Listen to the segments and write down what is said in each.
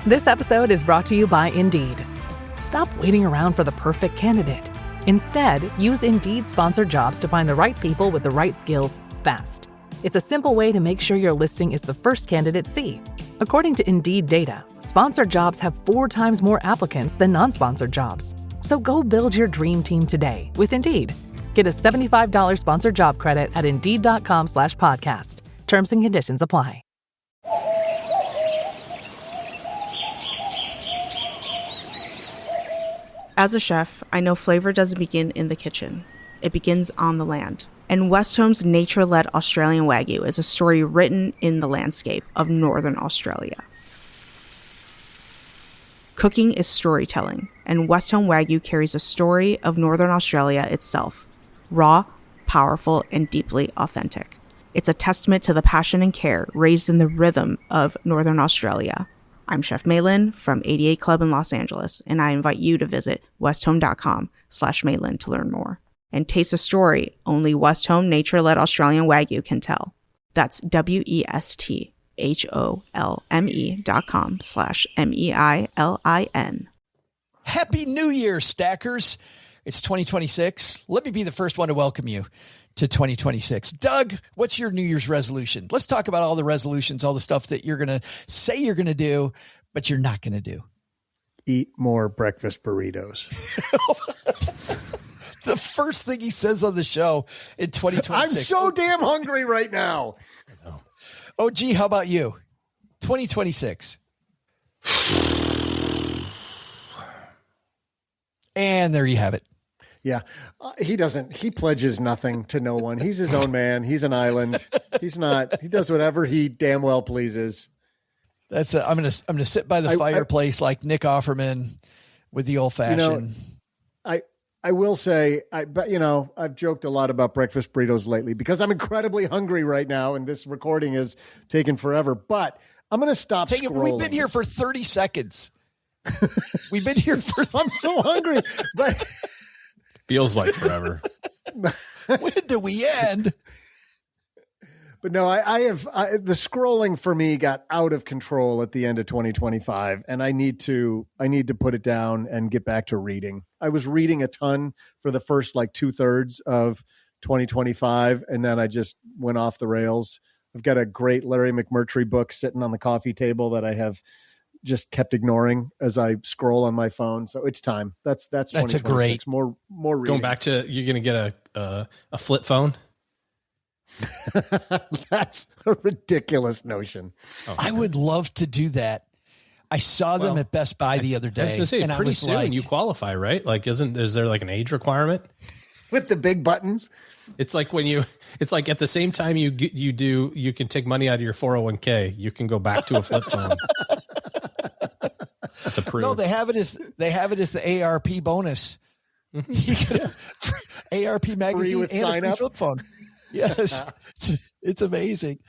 This episode is brought to you by Indeed. Stop waiting around for the perfect candidate. Instead, use Indeed sponsored jobs to find the right people with the right skills fast. It's a simple way to make sure your listing is the first candidates see. According to Indeed data, sponsored jobs have 4 times more applicants than non-sponsored jobs. So go build your dream team today with Indeed. Get a $75 sponsored job credit at Indeed.com/podcast. Terms and conditions apply. As a chef, I know flavor doesn't begin in the kitchen. It begins on the land. And Westhome's nature-led Australian Wagyu is a story written in the landscape of Northern Australia. Cooking is storytelling, and Westhome Wagyu carries a story of Northern Australia itself. Raw, powerful, and deeply authentic. It's a testament to the passion and care raised in the rhythm of Northern Australia. I'm Chef Maylin from 88 Club in Los Angeles, and I invite you to visit westhome.com/Maylin to learn more. And taste a story only Westhome nature-led Australian Wagyu can tell. That's westhome.com/MEILIN. Happy New Year, Stackers. It's 2026. Let me be the first one to welcome you to 2026. Doug, what's your New Year's resolution? Let's talk about all the resolutions, all the stuff that you're going to say you're going to do, but you're not going to do. Eat more breakfast burritos. The first thing he says on the show in 2026. I'm so damn hungry right now. OG, how about you? 2026. And there you have it. Yeah, he pledges nothing to no one. He's his own man. He's an island. He does whatever he damn well pleases. I'm going to sit by the fireplace like Nick Offerman with the old fashioned. I will say, I've joked a lot about breakfast burritos lately because I'm incredibly hungry right now and this recording is taking forever, but I'm going to stop scrolling. We've been here for 30 seconds. We've been here for, I'm so hungry, but feels like forever. When do we end? But no, the scrolling for me got out of control at the end of 2025, and I need to put it down and get back to reading. I was reading a ton for the first 2/3 of 2025, and then I just went off the rails. I've got a great Larry McMurtry book sitting on the coffee table that I have just kept ignoring as I scroll on my phone. So it's time. That's a great more reading. Going back to, you're going to get a flip phone. That's a ridiculous notion. Oh, I would love to do that. I saw them at Best Buy the other day. I was going to say, and pretty soon you qualify, right? Is there an age requirement with the big buttons? It's like at the same time you can take money out of your 401k, you can go back to a flip phone. That's approved. No, they have it as the ARP bonus. Mm-hmm. You get ARP magazine and a free flip phone. Yes, it's amazing.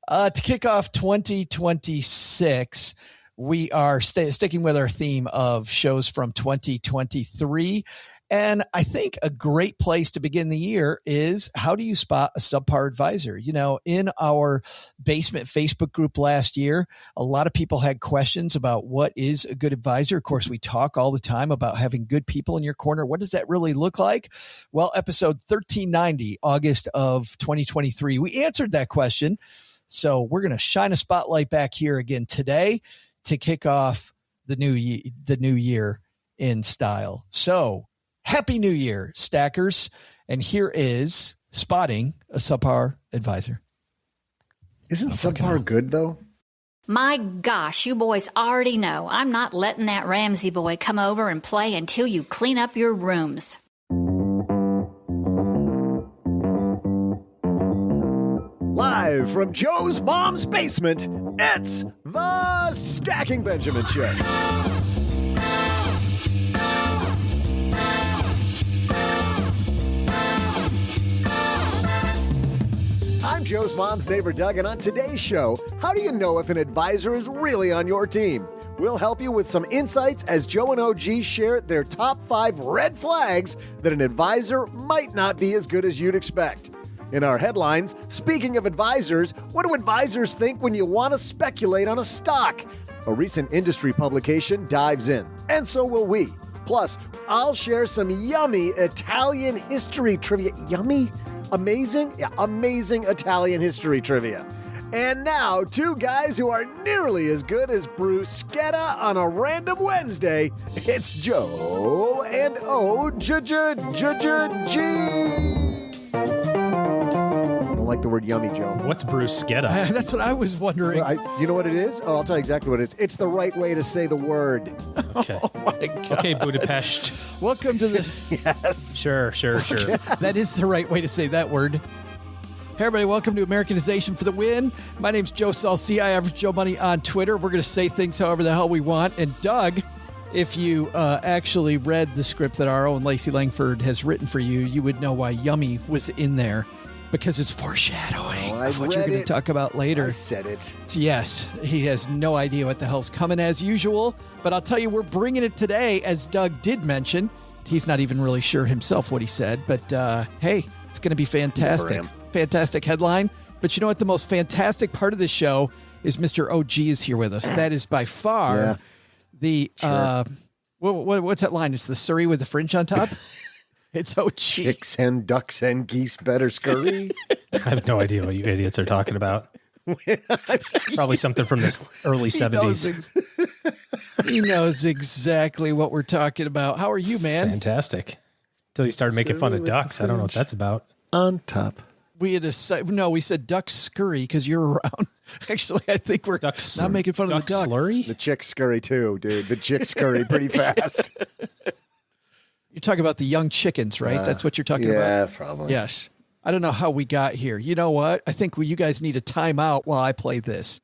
To kick off 2026, we are sticking with our theme of shows from 2023. And I think a great place to begin the year is, how do you spot a subpar advisor? In our basement Facebook group last year, a lot of people had questions about what is a good advisor. Of course, we talk all the time about having good people in your corner. What does that really look like? Well, episode 1390, August of 2023, we answered that question. So we're going to shine a spotlight back here again today to kick off the new year in style. So Happy New Year, Stackers. And here is spotting a subpar advisor. Isn't subpar good, though? My gosh, you boys already know I'm not letting that Ramsey boy come over and play until you clean up your rooms. Live from Joe's mom's basement, it's the Stacking Benjamin Show. I'm Joe's mom's neighbor, Doug, and on today's show, how do you know if an advisor is really on your team? We'll help you with some insights as Joe and OG share their top 5 red flags that an advisor might not be as good as you'd expect. In our headlines, speaking of advisors, what do advisors think when you want to speculate on a stock? A recent industry publication dives in, and so will we. Plus, I'll share some yummy Italian history trivia. Yummy? Amazing? Yeah, amazing Italian history trivia. And now, two guys who are nearly as good as bruschetta on a random Wednesday. It's Joe and OG. I don't like the word yummy, Joe. What's bruschetta? That's what I was wondering. Well, you know what it is? Oh, I'll tell you exactly what it is. It's the right way to say the word. Okay. Oh, my God. Okay, Budapest. Welcome to the... Yes. Sure. That is the right way to say that word. Hey, everybody, welcome to Americanization for the Win. My name's Joe Saul-Sehy. I average Joe Money on Twitter. We're going to say things however the hell we want. And Doug, if you actually read the script that our own Lacey Langford has written for you, you would know why yummy was in there, because it's foreshadowing of what you're going to talk about later. I said it. Yes, he has no idea what the hell's coming as usual, but I'll tell you, we're bringing it today, as Doug did mention. He's not even really sure himself what he said, but hey, it's going to be fantastic. Fantastic headline. But you know what? The most fantastic part of this show is Mr. OG is here with us. That is by far the, what's that line? It's the Surrey with the fringe on top. It's OG. Chicks and ducks and geese better scurry. I have no idea what you idiots are talking about. Probably something from the early 70s. He knows exactly what we're talking about. How are you, man? Fantastic. Until you started making fun of ducks. I don't know what that's about. On top. We said ducks scurry because you're around. Actually, I think we're not making fun of the duck. Slurry? The chicks scurry too, dude. The chicks scurry pretty fast. You're talking about the young chickens, right? That's what you're talking about? Yeah, probably. Yes. I don't know how we got here. You know what? I think you guys need a timeout while I play this.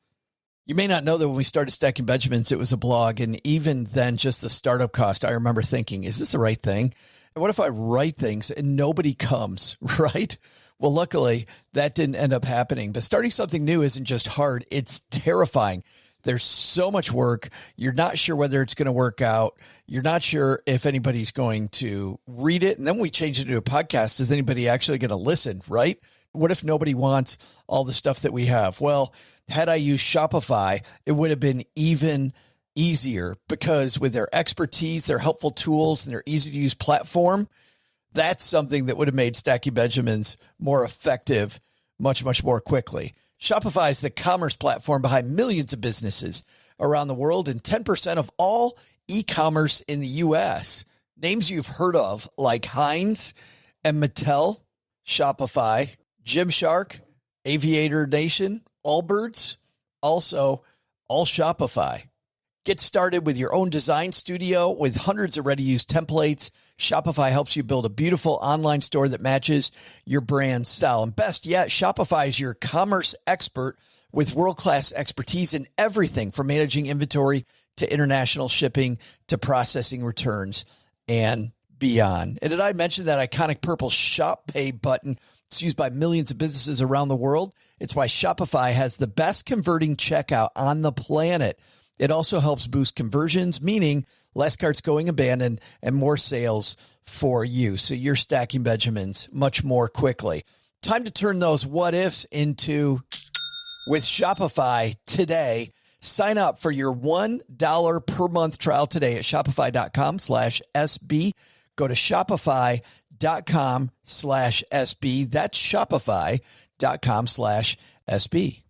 You may not know that when we started Stacking Benjamins, it was a blog. And even then, just the startup cost, I remember thinking, is this the right thing? And what if I write things and nobody comes, right? Well, luckily, that didn't end up happening. But starting something new isn't just hard. It's terrifying. There's so much work. You're not sure whether it's going to work out. You're not sure if anybody's going to read it. And then we change it to a podcast. Is anybody actually going to listen, right? What if nobody wants all the stuff that we have? Well, had I used Shopify, it would have been even easier, because with their expertise, their helpful tools, and their easy-to-use platform, that's something that would have made Stacking Benjamins more effective much, much more quickly. Shopify is the commerce platform behind millions of businesses around the world and 10% of all e-commerce in the U.S. Names you've heard of like Heinz and Mattel, Shopify, Gymshark, Aviator Nation, Allbirds, also all Shopify. Get started with your own design studio with hundreds of ready-to-use templates. Shopify helps you build a beautiful online store that matches your brand style. And best yet, Shopify is your commerce expert with world-class expertise in everything from managing inventory to international shipping to processing returns and beyond. And did I mention that iconic purple Shop Pay button? It's used by millions of businesses around the world. It's why Shopify has the best converting checkout on the planet. It also helps boost conversions, meaning less carts going abandoned and more sales for you. So you're stacking Benjamins much more quickly. Time to turn those what ifs into with Shopify today. Sign up for your $1 per month trial today at shopify.com/SB. Go to shopify.com/SB. That's shopify.com/SB.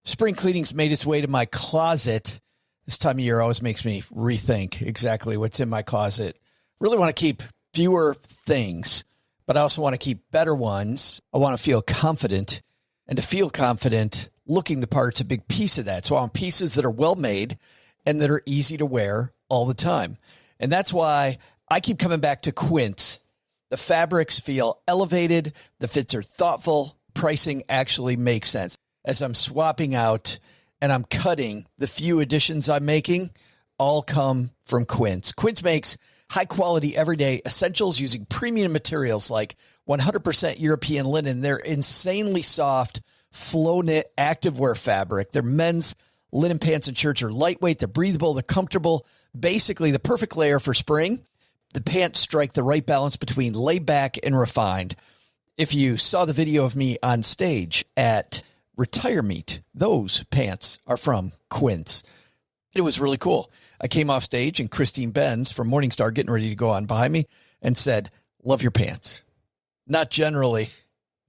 Spring cleaning's made its way to my closet. This time of year always makes me rethink exactly what's in my closet. Really want to keep fewer things, but I also want to keep better ones. I want to feel confident, and to feel confident, looking the part's a big piece of that. So I want pieces that are well made and that are easy to wear all the time. And that's why I keep coming back to Quince. The fabrics feel elevated. The fits are thoughtful. Pricing actually makes sense. As I'm swapping out and I'm cutting, the few additions I'm making all come from Quince. Quince makes high-quality, everyday essentials using premium materials like 100% European linen. They're insanely soft, flow-knit activewear fabric. Their men's linen pants and shirts are lightweight, they're breathable, they're comfortable. Basically, the perfect layer for spring. The pants strike the right balance between laid back and refined. If you saw the video of me on stage at Retire Meet, those pants are from Quince. It was really cool. I came off stage and Christine Benz from Morningstar getting ready to go on behind me and said, love your pants. Not generally.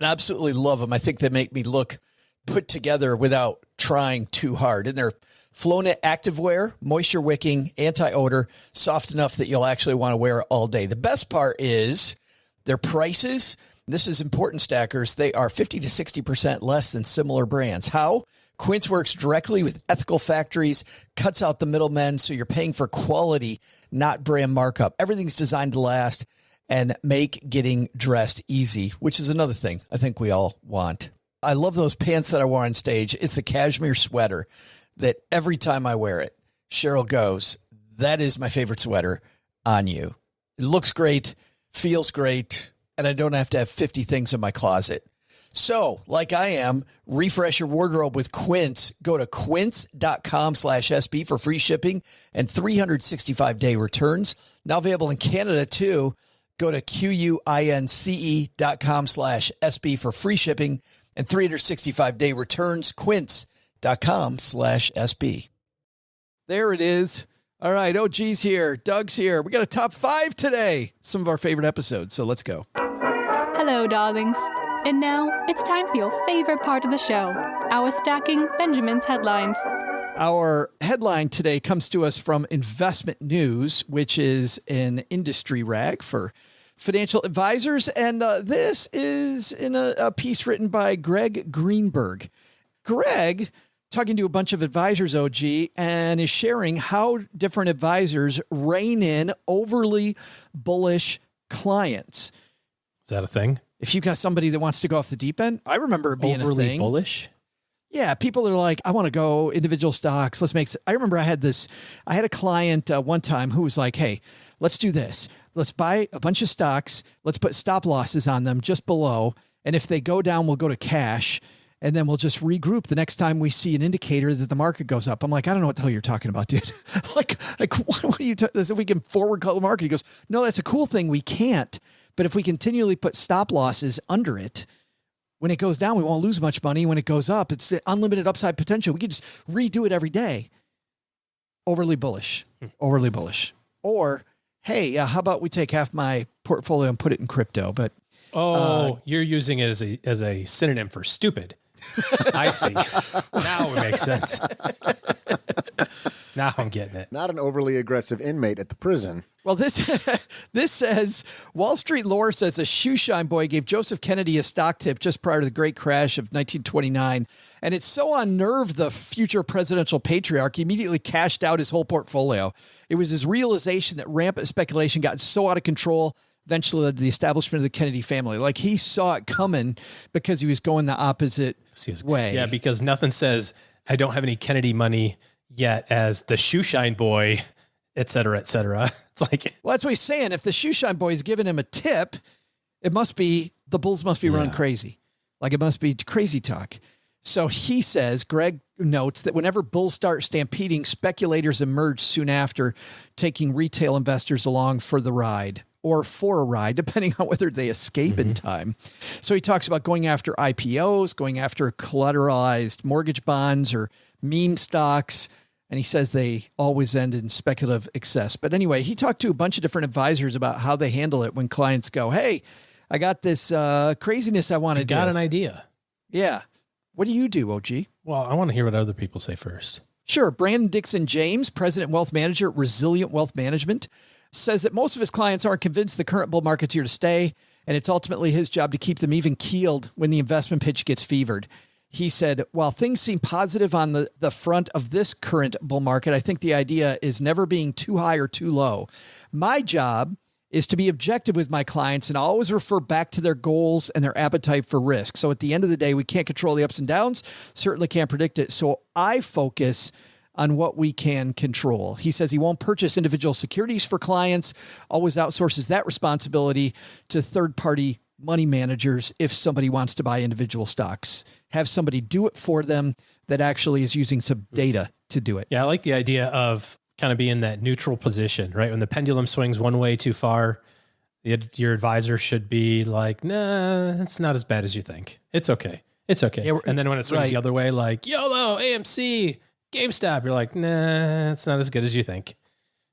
I absolutely love them. I think they make me look put together without trying too hard. And they're Flownet activewear, moisture wicking, anti-odor, soft enough that you'll actually want to wear it all day. The best part is their prices. This is important, stackers. They are 50 to 60% less than similar brands. How? Quince works directly with ethical factories, cuts out the middlemen, so you're paying for quality, not brand markup. Everything's designed to last and make getting dressed easy, which is another thing I think we all want. I love those pants that I wore on stage. It's the cashmere sweater that every time I wear it, Cheryl goes, that is my favorite sweater on you. It looks great, feels great, and I don't have to have 50 things in my closet. So, like I am, refresh your wardrobe with Quince. Go to quince.com/SB for free shipping and 365-day returns. Now available in Canada, too. Go to quince.com/SB for free shipping and 365-day returns. Quince.com/SB. There it is. All right, OG's here. Doug's here. We got a top 5 today. Some of our favorite episodes, so let's go. Hello, darlings. And now it's time for your favorite part of the show, our Stacking Benjamin's headlines. Our headline today comes to us from Investment News, which is an industry rag for financial advisors. And this is in a piece written by Greg Greenberg. Greg, talking to a bunch of advisors, OG, and is sharing how different advisors rein in overly bullish clients. Is that a thing? If you've got somebody that wants to go off the deep end, I remember it being overly a thing. Bullish? Yeah, people are like, I want to go individual stocks. I remember I had a client one time who was like, hey, let's do this. Let's buy a bunch of stocks. Let's put stop losses on them just below. And if they go down, we'll go to cash. And then we'll just regroup the next time we see an indicator that the market goes up. I'm like, I don't know what the hell you're talking about, dude. like what are you talking? If we can forward call the market? He goes, no, that's a cool thing. We can't. But if we continually put stop losses under it, when it goes down, we won't lose much money. When it goes up, it's unlimited upside potential. We can just redo it every day. Overly bullish. Overly bullish. Or, hey, how about we take half my portfolio and put it in crypto? But you're using it as a synonym for stupid. I see. Now it makes sense. Now I'm getting it. Not an overly aggressive inmate at the prison. Well, this says, Wall Street lore says a shoeshine boy gave Joseph Kennedy a stock tip just prior to the great crash of 1929. And it so unnerved the future presidential patriarch, he immediately cashed out his whole portfolio. It was his realization that rampant speculation got so out of control, eventually led to the establishment of the Kennedy family. Like, he saw it coming because he was going the opposite way. Yeah, because nothing says, I don't have any Kennedy money yet as the shoeshine boy, et cetera, et cetera. It's like, well, that's what he's saying. If the shoeshine boy is giving him a tip, the bulls must be running crazy. Like, it must be crazy talk. So he says, Greg notes that whenever bulls start stampeding, speculators emerge soon after, taking retail investors along for the ride or for a ride, depending on whether they escape in time. So he talks about going after IPOs, going after collateralized mortgage bonds or meme stocks. And he says they always end in speculative excess. But anyway, he talked to a bunch of different advisors about how they handle it when clients go, hey, I got this craziness I want to do. Got an idea. Yeah. What do you do, OG? Well, I want to hear what other people say first. Sure. Brandon Dixon James, President Wealth Manager at Resilient Wealth Management, says that most of his clients aren't convinced the current bull market's here to stay, and it's ultimately his job to keep them even keeled when the investment pitch gets fevered. He said, while things seem positive on the front of this current bull market, I think the idea is never being too high or too low. My job is to be objective with my clients and always refer back to their goals and their appetite for risk. So at the end of the day, we can't control the ups and downs, certainly can't predict it. So I focus on what we can control. He says he won't purchase individual securities for clients, always outsources that responsibility to third-party money managers if somebody wants to buy individual stocks. Have somebody do it for them that actually is using some data to do it. Yeah, I like the idea of kind of being that neutral position, right? When the pendulum swings one way too far, your advisor should be like, nah, it's not as bad as you think. It's okay. It's okay. Yeah, and then when it swings the other way, like, YOLO, AMC, GameStop. You're like, nah, it's not as good as you think.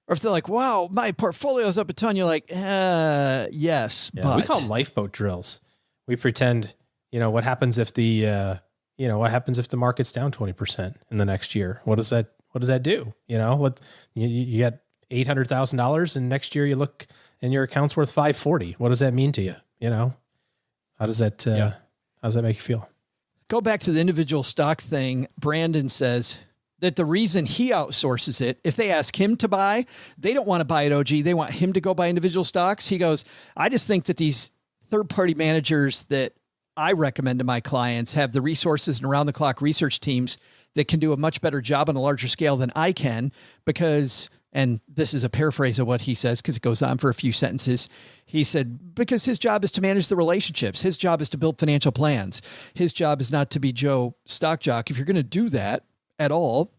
Or if they're like, wow, my portfolio's up a ton, you're like, yes, Yeah, but. we call them lifeboat drills. We pretend, what happens if the market's down 20% in the next year? What does that do? You get $800,000 and next year you look and your account's worth $540. What does that mean to you? How does that make you feel? Go back to the individual stock thing. Brandon says that the reason he outsources it, if they ask him to buy, they don't want to buy at OG. They want him to go buy individual stocks. He goes, I just think that these third-party managers that I recommend to my clients have the resources and around-the-clock research teams that can do a much better job on a larger scale than I can because, and this is a paraphrase of what he says because it goes on for a few sentences. He said, because his job is to manage the relationships. His job is to build financial plans. His job is not to be Joe Stock Jock. If you're going to do that at all,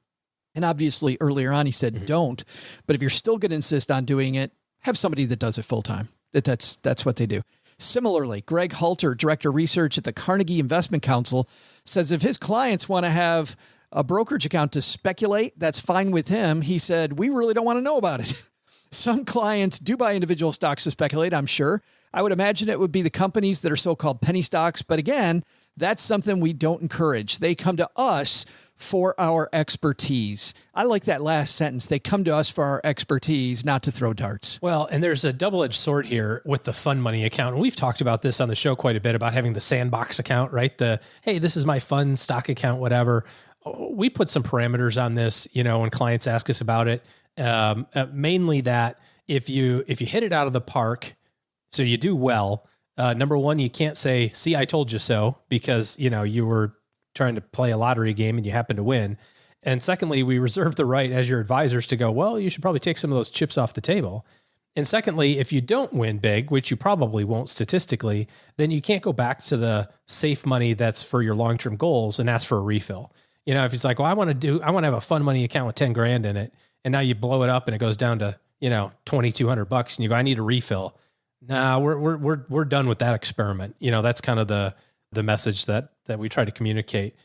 and obviously earlier on he said don't, but if you're still going to insist on doing it, have somebody that does it full-time. That's what they do. Similarly, Greg Halter, Director of Research at the Carnegie Investment Council, says if his clients want to have a brokerage account to speculate, that's fine with him. He said, we really don't want to know about it. Some clients do buy individual stocks to speculate, I'm sure. I would imagine it would be the companies that are so-called penny stocks. But again, that's something we don't encourage. They come to us for our expertise. I like that last sentence. They come to us for our expertise, not to throw darts. Well, and there's a double-edged sword here with the fund money account. And we've talked about this on the show quite a bit about having the sandbox account, right? Hey, this is my fund stock account, whatever. We put some parameters on this, when clients ask us about it. Mainly that if you hit it out of the park, so you do well, number one, you can't say, see, I told you so, because, you were trying to play a lottery game and you happen to win. And secondly, we reserve the right as your advisors to go, well, you should probably take some of those chips off the table. And secondly, if you don't win big, which you probably won't statistically, then you can't go back to the safe money that's for your long-term goals and ask for a refill. If it's like, well, I want to have a fund money account with 10 grand in it. And now you blow it up and it goes down to, $2,200 and you go, I need a refill. Nah, we're done with that experiment. That's kind of the message that we try to communicate.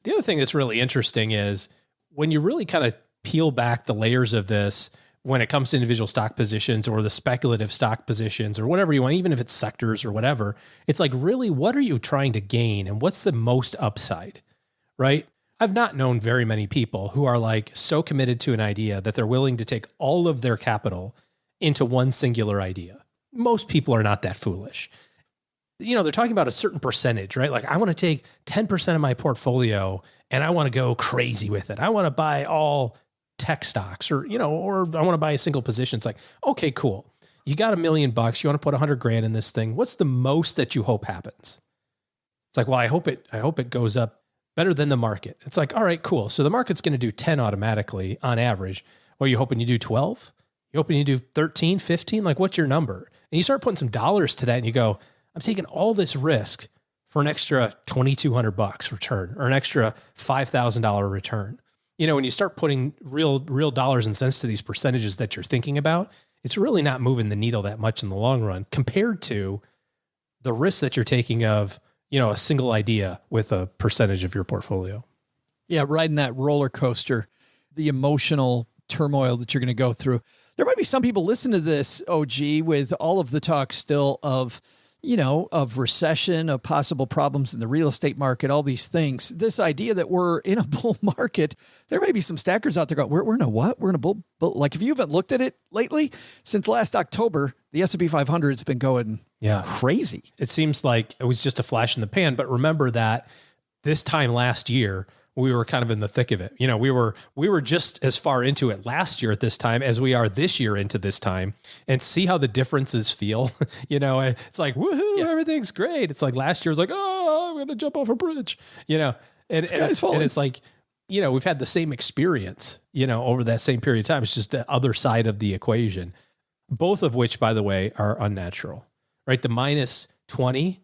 The other thing that's really interesting is when you really kind of peel back the layers of this, when it comes to individual stock positions or the speculative stock positions or whatever you want, even if it's sectors or whatever, it's like, really, what are you trying to gain? And what's the most upside, right? I've not known very many people who are like so committed to an idea that they're willing to take all of their capital into one singular idea. Most people are not that foolish. They're talking about a certain percentage, right? Like I want to take 10% of my portfolio and I want to go crazy with it. I want to buy all tech stocks or I want to buy a single position. It's like, okay, cool. You got $1 million. You want to put 100 grand in this thing. What's the most that you hope happens? It's like, well, I hope it goes up better than the market. It's like, all right, cool. So the market's going to do 10 automatically on average. Well, you hoping you do 12? You hoping you do 13, 15? Like what's your number? And you start putting some dollars to that and you go, I'm taking all this risk for an extra $2,200 return or an extra $5,000 return. When you start putting real dollars and cents to these percentages that you're thinking about, it's really not moving the needle that much in the long run compared to the risk that you're taking of, a single idea with a percentage of your portfolio. Yeah, riding that roller coaster, the emotional turmoil that you're going to go through. There might be some people listening to this, OG, with all of the talk still of, of recession, of possible problems in the real estate market, all these things. This idea that we're in a bull market, there may be some stackers out there going, we're in a what? We're in a bull. Like if you haven't looked at it lately, since last October, the S&P 500 has been going crazy. It seems like it was just a flash in the pan, but remember that this time last year, we were kind of in the thick of it. We were just as far into it last year at this time as we are this year into this time, and see how the differences feel. It's like, woohoo, everything's great. It's like last year was like, oh, I'm going to jump off a bridge, and it's like, we've had the same experience, over that same period of time. It's just the other side of the equation, both of which, by the way, are unnatural, right? The minus 20,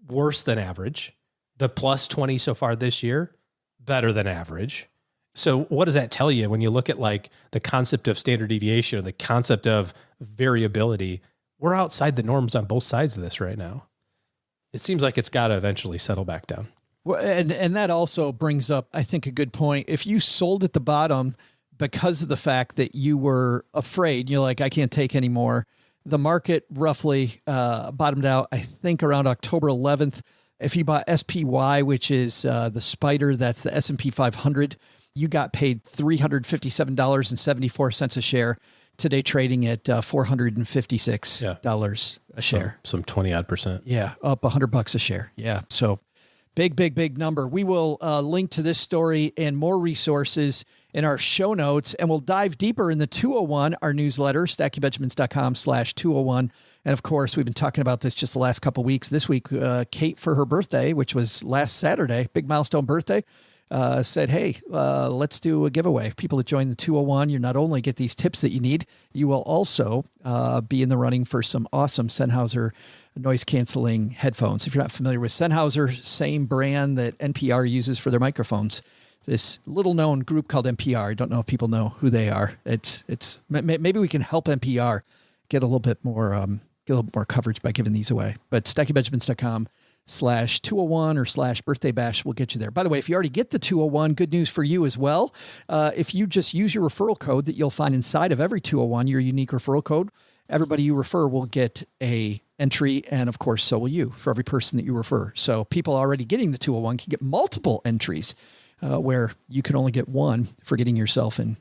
worse than average. The plus 20 so far this year, better than average. So what does that tell you when you look at like the concept of standard deviation or the concept of variability? We're outside the norms on both sides of this right now. It seems like it's got to eventually settle back down. Well, and that also brings up, I think, a good point. If you sold at the bottom because of the fact that you were afraid, you're like, I can't take any more. The market roughly bottomed out, I think, around October 11th. If you bought SPY, which is the spider, that's the S&P 500, you got paid $357.74 a share. Today trading at $456 a share. Some 20-odd%. Yeah, up $100 a share. Yeah, so big number. We will link to this story and more resources in our show notes, and we'll dive deeper in the 201, our newsletter, stackingbenjamins.com/201. And of course, we've been talking about this just the last couple of weeks. This week, Kate, for her birthday, which was last Saturday, big milestone birthday, said, hey, let's do a giveaway. People that join the 201, you not only get these tips that you need, you will also be in the running for some awesome Sennheiser noise canceling headphones. If you're not familiar with Sennheiser, same brand that NPR uses for their microphones. This little known group called NPR. I don't know if people know who they are. It's maybe we can help NPR get a little bit more coverage by giving these away. But stackingbenjamins.com/201 or /birthday bash will get you there. By the way, if you already get the 201, good news for you as well. If you just use your referral code that you'll find inside of every 201, your unique referral code, everybody you refer will get a entry. And of course, so will you for every person that you refer. So people already getting the 201 can get multiple entries where you can only get one for getting yourself in.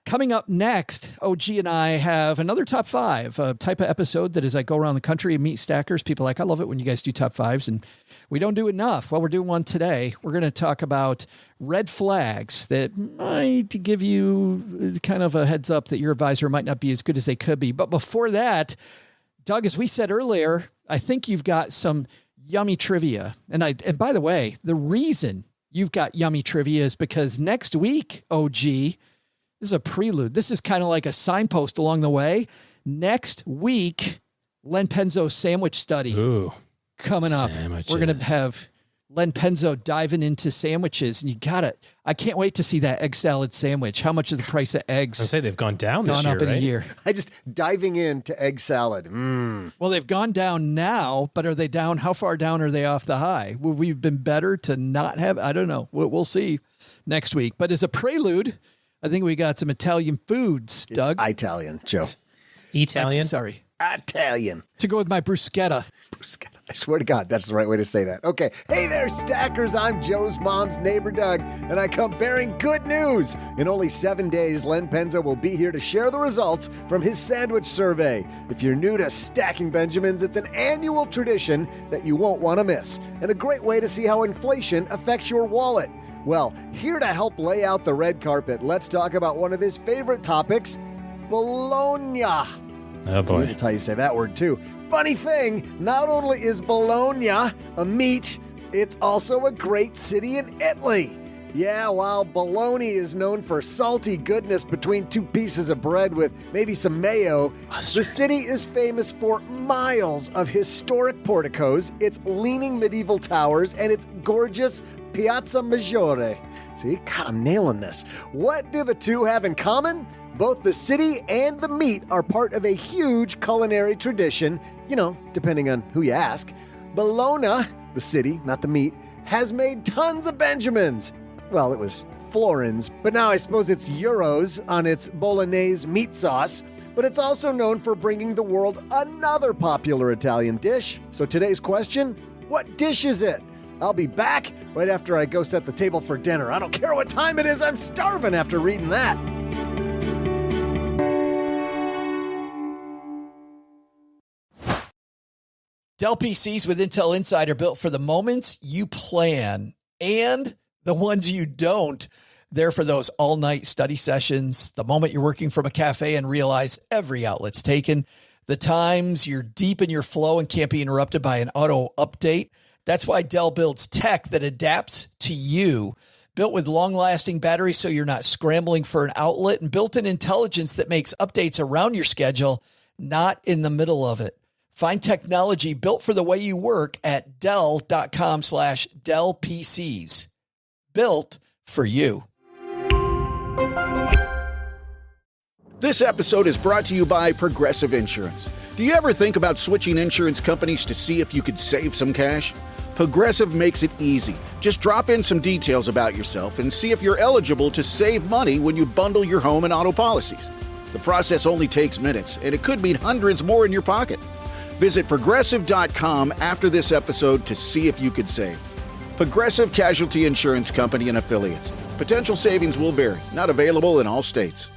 Coming up next, OG and I have another top five, a type of episode that as I go around the country and meet stackers, people are like, I love it when you guys do top fives, and we don't do enough. Well, we're doing one today. We're going to talk about red flags that might give you kind of a heads up that your advisor might not be as good as they could be. But before that, Doug, as we said earlier, I think you've got some yummy trivia. And by the way, the reason you've got yummy trivia is because next week, OG, this is a prelude. This is kind of like a signpost along the way. Next week, Len Penzo's sandwich study. Ooh, coming up. Sandwiches. We're going to have Len Penzo diving into sandwiches, and I can't wait to see that egg salad sandwich. How much is the price of eggs? I say they've gone down this year, up in right? a year. I just diving into egg salad. Well, they've gone down now, but are they down? How far down are they off the high? Would we've been better to not have? I don't know. We'll see next week. But as a prelude, I think we got some Italian foods, Doug. It's Italian, Joe. Italian? Sorry. Italian. To go with my bruschetta. I swear to God, that's the right way to say that. Okay. Hey there, stackers. I'm Joe's mom's neighbor, Doug, and I come bearing good news. In only 7 days, Len Penzo will be here to share the results from his sandwich survey. If you're new to Stacking Benjamins, it's an annual tradition that you won't want to miss, and a great way to see how inflation affects your wallet. Well, here to help lay out the red carpet, let's talk about one of his favorite topics, bologna. Oh, boy. That's how you say that word, too. Funny thing, not only is bologna a meat, it's also a great city in Italy. Yeah, while bologna is known for salty goodness between two pieces of bread with maybe some mayo, the city is famous for miles of historic porticos, its leaning medieval towers, and its gorgeous Piazza Maggiore. See, God, I'm nailing this. What do the two have in common? Both the city and the meat are part of a huge culinary tradition, depending on who you ask. Bologna, the city, not the meat, has made tons of Benjamins. Well, it was florins, but now I suppose it's euros on its bolognese meat sauce. But it's also known for bringing the world another popular Italian dish. So today's question, what dish is it? I'll be back right after I go set the table for dinner. I don't care what time it is, I'm starving after reading that. Dell PCs with Intel Inside are built for the moments you plan and the ones you don't. They're for those all-night study sessions, the moment you're working from a cafe and realize every outlet's taken, the times you're deep in your flow and can't be interrupted by an auto update. That's why Dell builds tech that adapts to you. Built with long-lasting batteries so you're not scrambling for an outlet, and built-in intelligence that makes updates around your schedule, not in the middle of it. Find technology built for the way you work at Dell.com/Dell PCs. Built for you. This episode is brought to you by Progressive Insurance. Do you ever think about switching insurance companies to see if you could save some cash? Progressive makes it easy. Just drop in some details about yourself and see if you're eligible to save money when you bundle your home and auto policies. The process only takes minutes, and it could mean hundreds more in your pocket. Visit Progressive.com after this episode to see if you could save. Progressive Casualty Insurance Company and Affiliates. Potential savings will vary. Not available in all states.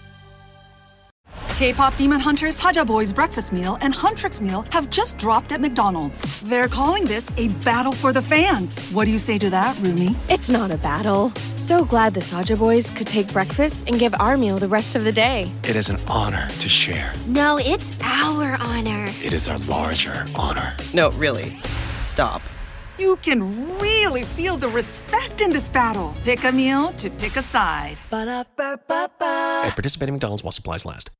K-pop Demon Hunters, Haja Boys breakfast meal and Huntrix meal have just dropped at McDonald's. They're calling this a battle for the fans. What do you say to that, Rumi? It's not a battle. So glad the Saja Boys could take breakfast and give our meal the rest of the day. It is an honor to share. No, it's our honor. It is our larger honor. No, really. Stop. You can really feel the respect in this battle. Pick a meal to pick a side. Ba-da-ba-ba-ba. At participating McDonald's while supplies last.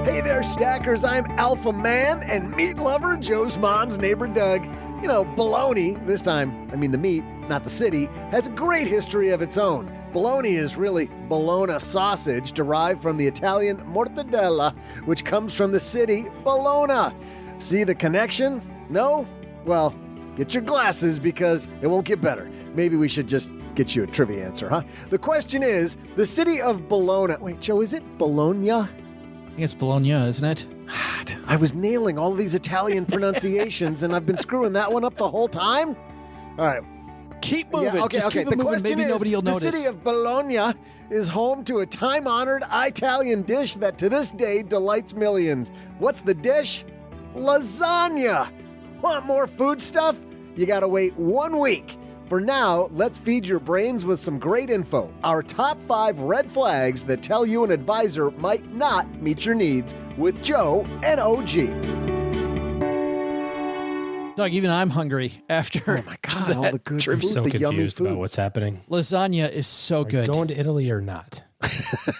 Hey there, stackers. I'm Alpha Man and meat lover, Joe's mom's neighbor, Doug. You know, bologna, this time, I mean the meat, not the city, has a great history of its own. Bologna is really Bologna sausage, derived from the Italian mortadella, which comes from the city Bologna. See the connection? No? Well, get your glasses because it won't get better. Maybe we should just get you a trivia answer, huh? The question is, the city of Bologna... Wait, Joe, is it Bologna? I think it's Bologna, isn't it? I was nailing all of these Italian pronunciations, and I've been screwing that one up the whole time? All right. Keep moving. Yeah, okay, Just okay. keep it moving. Maybe nobody will notice. The city of Bologna is home to a time-honored Italian dish that to this day delights millions. What's the dish? Lasagna. Want more food stuff? You gotta wait 1 week. For now, let's feed your brains with some great info. Our top 5 red flags that tell you an advisor might not meet your needs with Joe and OG. Doug, even I'm hungry after. Oh my God, all the good food, I'm so the yummy confused about foods. what's happening. Lasagna is so good. Going to Italy or not?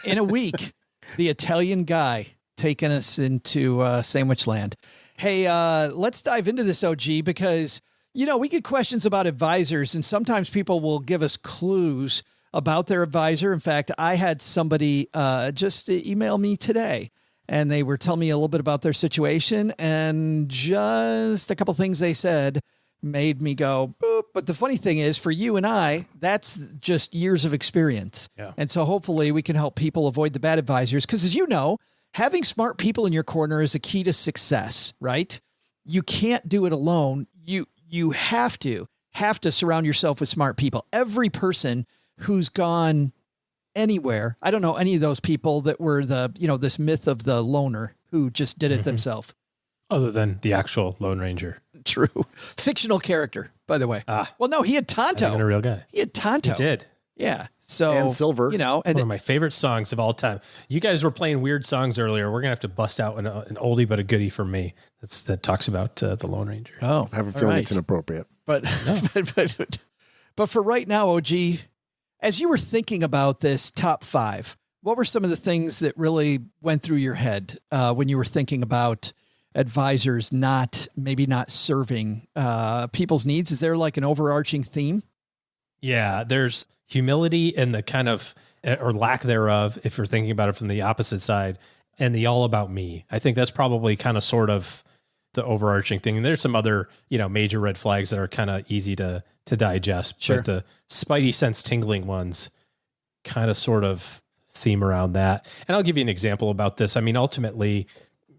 In a week, the Italian guy taking us into sandwich land. Hey, let's dive into this, OG, because, you know, we get questions about advisors, and sometimes people will give us clues about their advisor. In fact, I had somebody just email me today, and they were telling me a little bit about their situation, and just a couple things they said made me go, boop. But the funny thing is, for you and I, that's just years of experience. Yeah. And so hopefully we can help people avoid the bad advisors, because as you know, having smart people in your corner is a key to success, right? You can't do it alone. You have to surround yourself with smart people. Every person who's gone anywhere, I don't know any of those people that were this myth of the loner who just did it themselves. Other than the actual Lone Ranger. True. Fictional character, by the way. Well, no, he had Tonto. A real guy. He had Tonto. He did. Yeah. So, and Silver. You know, one of my favorite songs of all time. You guys were playing weird songs earlier. We're going to have to bust out an oldie but a goodie for me that talks about the Lone Ranger. Oh, I have a feeling it's inappropriate. But, but for right now, OG, as you were thinking about this top 5, what were some of the things that really went through your head when you were thinking about advisors maybe not serving people's needs? Is there like an overarching theme? Yeah, there's humility and the kind of, or lack thereof, if you're thinking about it from the opposite side, and the all about me. I think that's probably kind of sort of the overarching thing. And there's some other, major red flags that are kind of easy to digest. Sure. But the spidey sense tingling ones kind of sort of theme around that. And I'll give you an example about this. I mean, ultimately,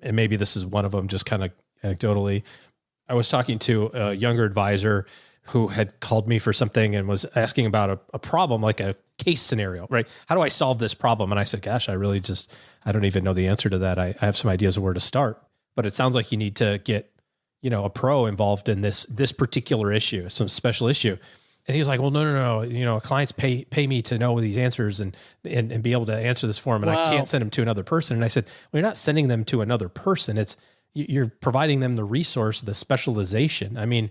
and maybe this is one of them just kind of anecdotally, I was talking to a younger advisor who had called me for something and was asking about a problem, like a case scenario, right? How do I solve this problem? And I said, gosh, I don't even know the answer to that. I have some ideas of where to start, but it sounds like you need to get, a pro involved in this particular issue, some special issue. And he was like, well, no. Clients pay me to know these answers and be able to answer this for them. And I can't send them to another person. And I said, well, you're not sending them to another person. You're providing them the resource, the specialization. I mean,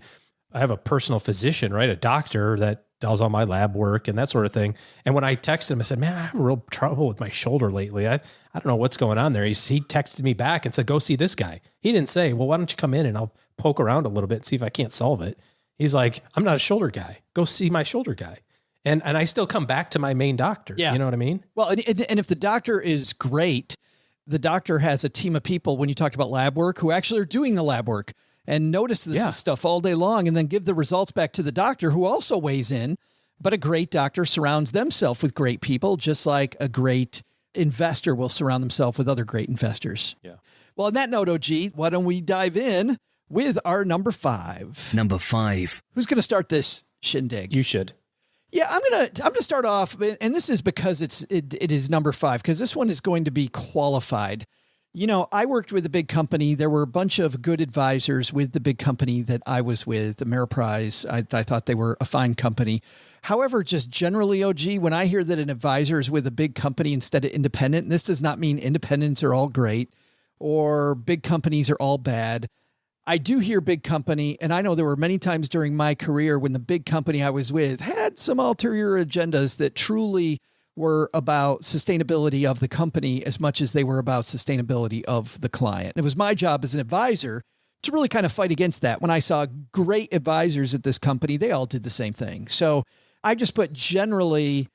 I have a personal physician, right? A doctor that does all my lab work and that sort of thing. And when I texted him, I said, man, I have real trouble with my shoulder lately. I don't know what's going on there. He texted me back and said, go see this guy. He didn't say, well, why don't you come in and I'll poke around a little bit and see if I can't solve it. He's like, I'm not a shoulder guy. Go see my shoulder guy. And I still come back to my main doctor. Yeah. You know what I mean? Well, and if the doctor is great, the doctor has a team of people, when you talked about lab work, who actually are doing the lab work and notice this stuff all day long and then give the results back to the doctor, who also weighs in. But a great doctor surrounds themselves with great people, just like a great investor will surround themselves with other great investors. Yeah. Well, on that note, OG, why don't we dive in with our number 5? Number 5. Who's going to start this shindig? You should. Yeah, I'm gonna start off, and this is because it is number 5, because this one is going to be qualified. You know, I worked with a big company. There were a bunch of good advisors with the big company that I was with, Ameriprise. I thought they were a fine company. However, just generally, OG, when I hear that an advisor is with a big company instead of independent, and this does not mean independents are all great or big companies are all bad. I do hear big company, and I know there were many times during my career when the big company I was with had some ulterior agendas that truly were about sustainability of the company as much as they were about sustainability of the client. It was my job as an advisor to really kind of fight against that. When I saw great advisors at this company, they all did the same thing. So I just put generally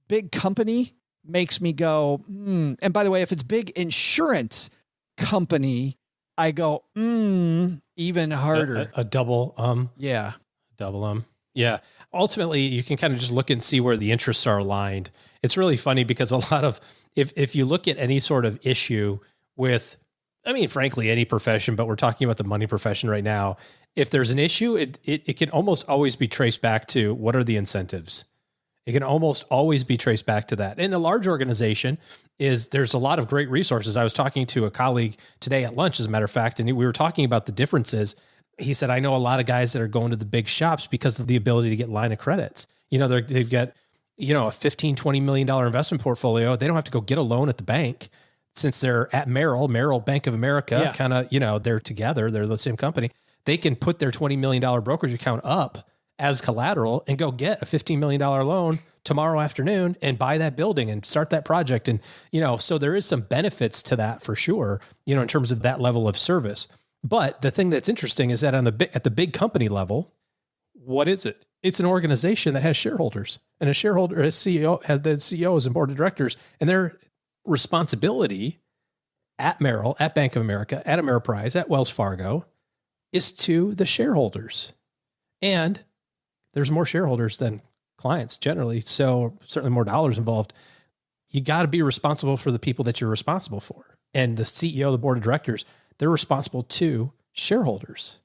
big company makes me go, And by the way, if it's big insurance company, I go, even harder. A double, Yeah. Double, Yeah. Ultimately, you can kind of just look and see where the interests are aligned. It's really funny because a lot of, if you look at any sort of issue with, I mean, frankly, any profession, but we're talking about the money profession right now. If there's an issue, it can almost always be traced back to what are the incentives? It can almost always be traced back to that. In a large organization, there's a lot of great resources. I was talking to a colleague today at lunch, as a matter of fact, and we were talking about the differences. He said, I know a lot of guys that are going to the big shops because of the ability to get line of credits. You know, they've got, a $15, $20 million investment portfolio. They don't have to go get a loan at the bank since they're at Merrill, Bank of America, kind of, they're together. They're the same company. They can put their $20 million brokerage account up as collateral and go get a $15 million loan tomorrow afternoon and buy that building and start that project. And, so there is some benefits to that for sure, in terms of that level of service. But the thing that's interesting is that at the big company level, what is it? It's an organization that has shareholders, and a CEO has the CEOs and board of directors, and their responsibility at Merrill, at Bank of America, at Ameriprise, at Wells Fargo is to the shareholders. And there's more shareholders than clients generally, so certainly more dollars involved. You got to be responsible for the people that you're responsible for. And the CEO, the board of directors, they're responsible to shareholders.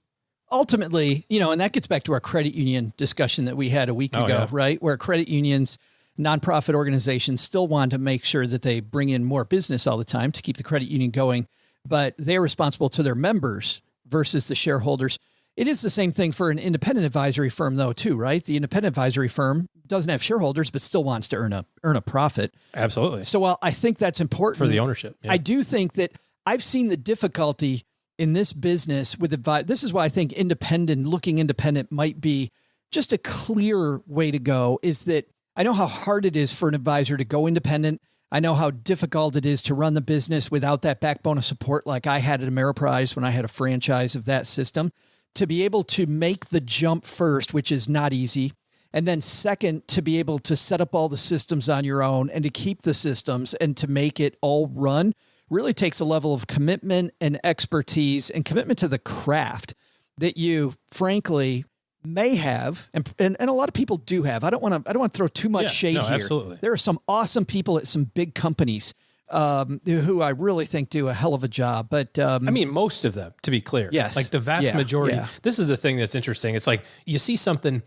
Ultimately, and that gets back to our credit union discussion that we had a week ago, right? Where credit unions, nonprofit organizations still want to make sure that they bring in more business all the time to keep the credit union going, but they're responsible to their members versus the shareholders. It is the same thing for an independent advisory firm, though, too, right? The independent advisory firm doesn't have shareholders, but still wants to earn a profit. Absolutely. So while I think that's important for the ownership, I do think that I've seen the difficulty in this business with advice. This is why I think looking independent might be just a clear way to go, is that I know how hard it is for an advisor to go independent. I know how difficult it is to run the business without that backbone of support like I had at Ameriprise when I had a franchise of that system. To be able to make the jump first, which is not easy. And then second, to be able to set up all the systems on your own and to keep the systems and to make it all run really takes a level of commitment and expertise and commitment to the craft that you frankly may have. And a lot of people do have. I don't want to throw too much shade here. Absolutely. There are some awesome people at some big companies who I really think do a hell of a job. But I mean, most of them, to be clear. Yes. Like the vast majority. Yeah. This is the thing that's interesting. It's like you see something,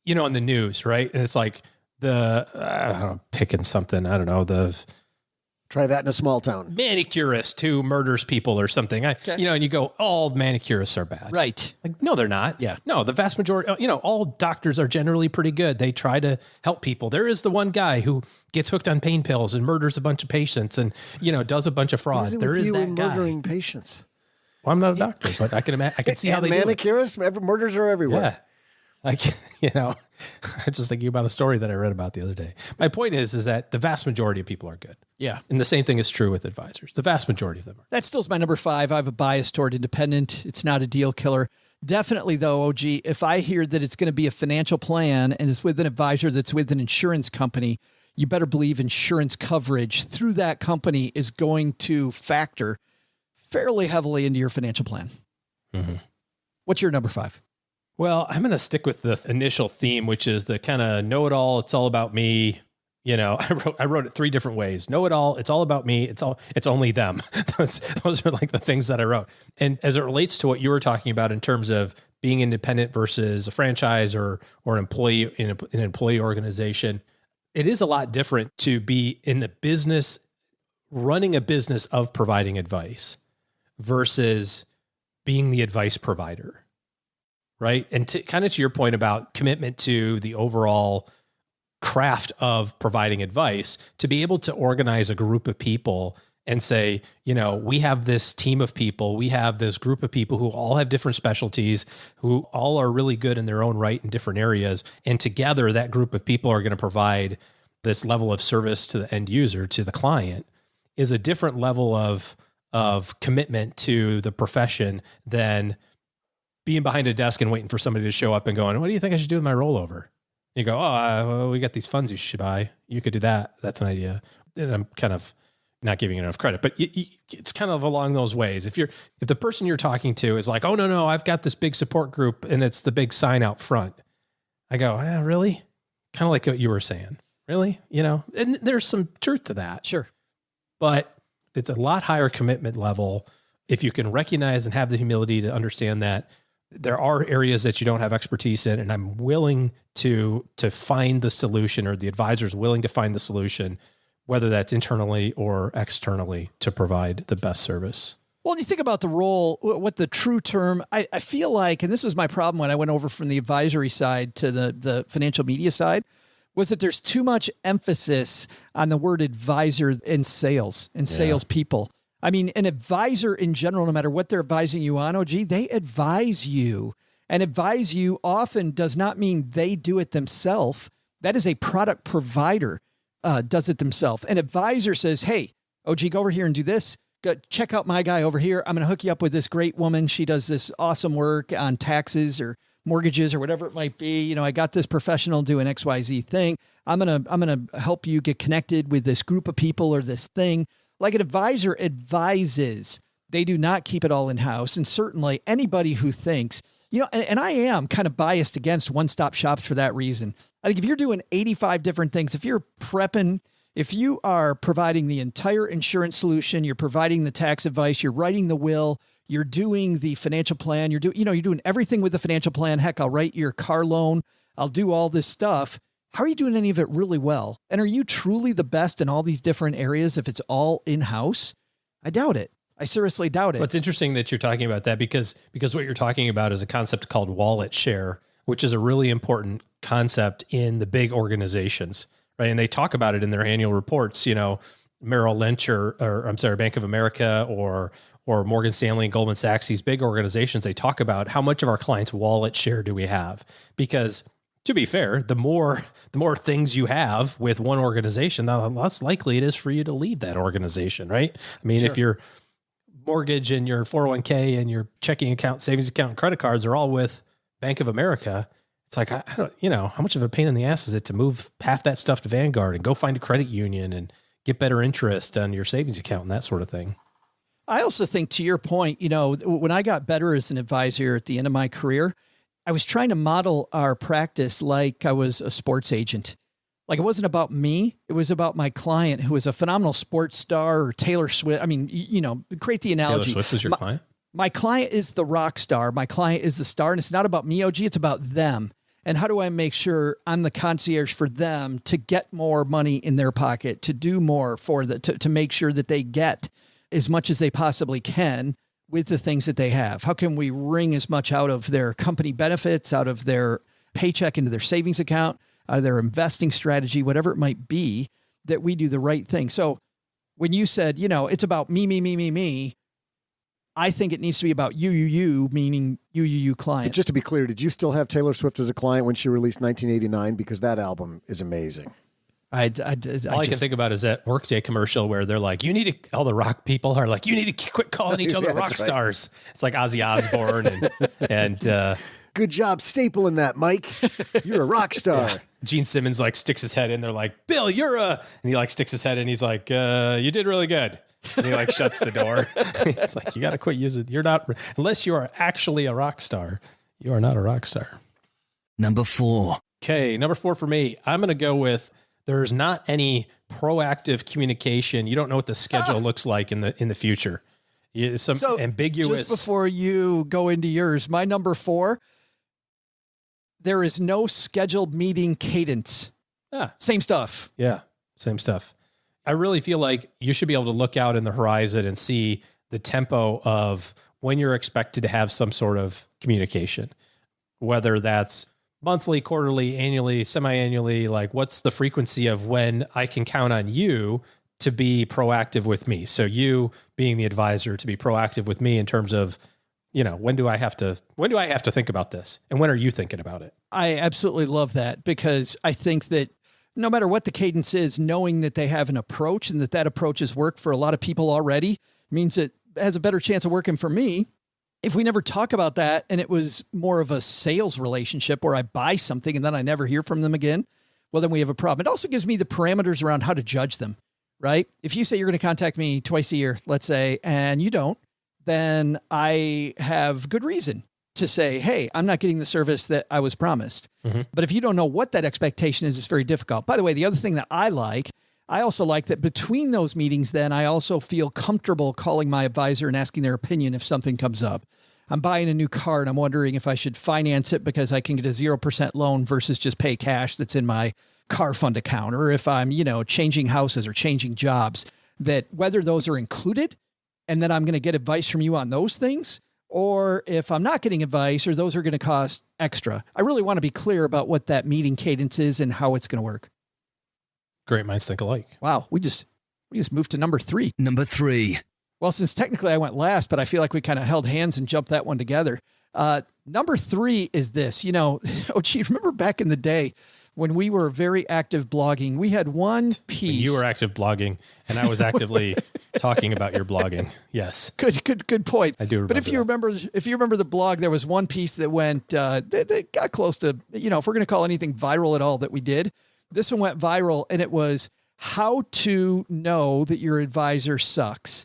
on the news, right? And it's like picking something, try that in a small town. Manicurist who murders people or something. And you go, all manicurists are bad. Right. Like, no, they're not. Yeah. No, the vast majority, all doctors are generally pretty good. They try to help people. There is the one guy who gets hooked on pain pills and murders a bunch of patients and, does a bunch of fraud. There is that guy. Murdering patients. Well, I'm not a doctor, but I can see how they manicurists, murders are everywhere. Yeah. I'm just thinking about a story that I read about the other day. My point is that the vast majority of people are good. Yeah. And the same thing is true with advisors. The vast majority of them are. That still's my number 5. I have a bias toward independent. It's not a deal killer. Definitely, though, OG, if I hear that it's going to be a financial plan and it's with an advisor that's with an insurance company, you better believe insurance coverage through that company is going to factor fairly heavily into your financial plan. Mm-hmm. What's your number 5? Well, I'm going to stick with the initial theme, which is the kind of know-it-all. It's all about me. You know, I wrote it 3 different ways. Know it all. It's all about me. It's only them. Those are like the things that I wrote. And as it relates to what you were talking about in terms of being independent versus a franchise or an employee in an employee organization, it is a lot different to be in the business, running a business of providing advice versus being the advice provider. Right. And kind of to your point about commitment to the overall craft of providing advice, to be able to organize a group of people and say, you know, we have this team of people, we have this group of people who all have different specialties, who all are really good in their own right in different areas. And together that group of people are going to provide this level of service to the end user, to the client, is a different level of commitment to the profession than being behind a desk and waiting for somebody to show up and going, what do you think I should do with my rollover? You go, well, we got these funds you should buy. You could do that. That's an idea. And I'm kind of not giving you enough credit, but it's kind of along those ways. If the person you're talking to is like, oh, no, I've got this big support group and it's the big sign out front. I go, really? Kind of like what you were saying. Really? You know, and there's some truth to that. Sure. But it's a lot higher commitment level if you can recognize and have the humility to understand that there are areas that you don't have expertise in, and I'm willing to find the solution, or the advisor's willing to find the solution, whether that's internally or externally, to provide the best service. Well, when you think about the role, what the true term, I feel like, and this was my problem when I went over from the advisory side to the financial media side, was that there's too much emphasis on the word advisor in sales and salespeople. I mean, an advisor in general, no matter what they're advising you on, OG, they advise you. And advise you often does not mean they do it themselves. That is a product provider does it themselves. An advisor says, hey, OG, go over here and do this. Go check out my guy over here. I'm going to hook you up with this great woman. She does this awesome work on taxes or mortgages or whatever it might be. You know, I got this professional doing XYZ thing. I'm going to help you get connected with this group of people or this thing. Like an advisor advises, they do not keep it all in-house. And certainly anybody who thinks, you know, and I am kind of biased against one-stop shops for that reason. I think if you're doing 85 different things, if you're prepping, if you are providing the entire insurance solution, you're providing the tax advice, you're writing the will, you're doing the financial plan, you're doing everything with the financial plan. Heck, I'll write your car loan. I'll do all this stuff. How are you doing any of it really well? And are you truly the best in all these different areas if it's all in-house? I doubt it. I seriously doubt it. Well, it's interesting that you're talking about that because what you're talking about is a concept called wallet share, which is a really important concept in the big organizations, right? And they talk about it in their annual reports, you know, Merrill Lynch or Bank of America or Morgan Stanley and Goldman Sachs, these big organizations, they talk about how much of our clients' wallet share do we have? Because to be fair, the more things you have with one organization, the less likely it is for you to leave that organization, right? I mean, If your mortgage and your 401k and your checking account, savings account, and credit cards are all with Bank of America, it's like, I don't, you know, how much of a pain in the ass is it to move half that stuff to Vanguard and go find a credit union and get better interest on your savings account and that sort of thing? I also think, to your point, you know, when I got better as an advisor at the end of my career, I was trying to model our practice like I was a sports agent. Like it wasn't about me. It was about my client, who was a phenomenal sports star, or Taylor Swift. I mean, you know, create the analogy. Taylor Swift was your client? My client is the rock star. My client is the star, and it's not about me, OG. It's about them. And how do I make sure I'm the concierge for them to get more money in their pocket, to do more for to make sure that they get as much as they possibly can with the things that they have? How can we wring as much out of their company benefits, out of their paycheck into their savings account, out of their investing strategy, whatever it might be, that we do the right thing? So when you said, you know, it's about me, I think it needs to be about you, meaning you client. But just to be clear, did you still have Taylor Swift as a client when she released 1989? Because that album is amazing. All I can think about is that Workday commercial where they're like, all the rock people are like, you need to quit calling each other rock stars. It's like Ozzy Osbourne and Good job stapling that, Mike. You're a rock star. Yeah. Gene Simmons like sticks his head in. They're like, Bill, and he like sticks his head in. He's like, you did really good. And he like shuts the door. It's like, you got to quit using, you're not, unless you are actually a rock star, you are not a rock star. Number 4. Okay. Number 4 for me. I'm going to go with, there's not any proactive communication. You don't know what the schedule looks like in the future. It's some ambiguous. Just before you go into yours, my number 4, there is no scheduled meeting cadence. Same stuff. Yeah, same stuff. I really feel like you should be able to look out in the horizon and see the tempo of when you're expected to have some sort of communication, whether that's monthly, quarterly, annually, semi-annually, like what's the frequency of when I can count on you to be proactive with me. So you being the advisor to be proactive with me in terms of, when do I have to think about this? And when are you thinking about it? I absolutely love that, because I think that no matter what the cadence is, knowing that they have an approach and that approach has worked for a lot of people already means it has a better chance of working for me. If we never talk about that and it was more of a sales relationship where I buy something and then I never hear from them again, well, then we have a problem. It also gives me the parameters around how to judge them, right? If you say you're going to contact me twice a year, let's say, and you don't, then I have good reason to say, hey, I'm not getting the service that I was promised. Mm-hmm. But if you don't know what that expectation is, it's very difficult. By the way, the other thing that I also like that between those meetings, then I also feel comfortable calling my advisor and asking their opinion if something comes up. I'm buying a new car and I'm wondering if I should finance it because I can get a 0% loan versus just pay cash that's in my car fund account, or if I'm, changing houses or changing jobs, that whether those are included and then I'm going to get advice from you on those things, or if I'm not getting advice or those are going to cost extra. I really want to be clear about what that meeting cadence is and how it's going to work. Great minds think alike. Wow. We just moved to number 3. Number 3. Well, since technically I went last, but I feel like we kind of held hands and jumped that one together. Number 3 is this, OG, remember back in the day when we were very active blogging, we had one piece. When you were active blogging and I was actively talking about your blogging. Yes. Good point. I do remember. But if you remember the blog, there was one piece that went, that got close to, if we're going to call anything viral at all that we did, this one went viral, and it was how to know that your advisor sucks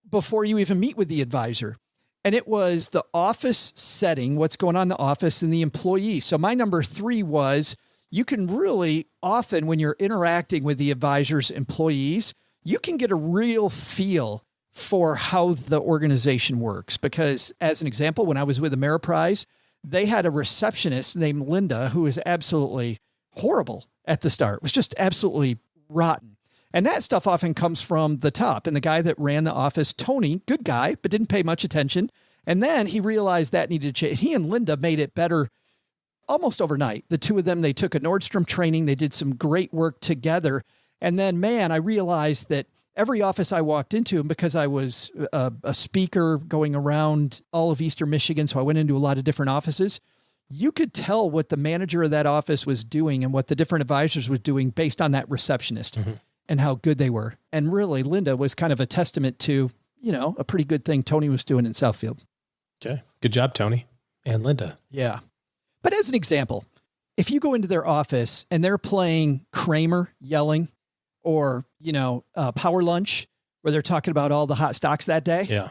before you even meet with the advisor. And it was the office setting, what's going on in the office and the employee. So my number 3 was, you can really often, when you're interacting with the advisor's employees, you can get a real feel for how the organization works. Because as an example, when I was with Ameriprise, they had a receptionist named Linda who was absolutely horrible at the start. It was just absolutely rotten. And that stuff often comes from the top. And the guy that ran the office, Tony, good guy, but didn't pay much attention. And then he realized that needed to change. He and Linda made it better almost overnight. The two of them, they took a Nordstrom training. They did some great work together. And then, man, I realized that every office I walked into, and because I was a speaker going around all of Eastern Michigan, so I went into a lot of different offices, you could tell what the manager of that office was doing and what the different advisors were doing based on that receptionist. Mm-hmm. And how good they were. And really, Linda was kind of a testament to, a pretty good thing Tony was doing in Southfield. Okay. Good job, Tony and Linda. Yeah. But as an example, if you go into their office and they're playing Kramer yelling, or, Power Lunch, where they're talking about all the hot stocks that day. Yeah.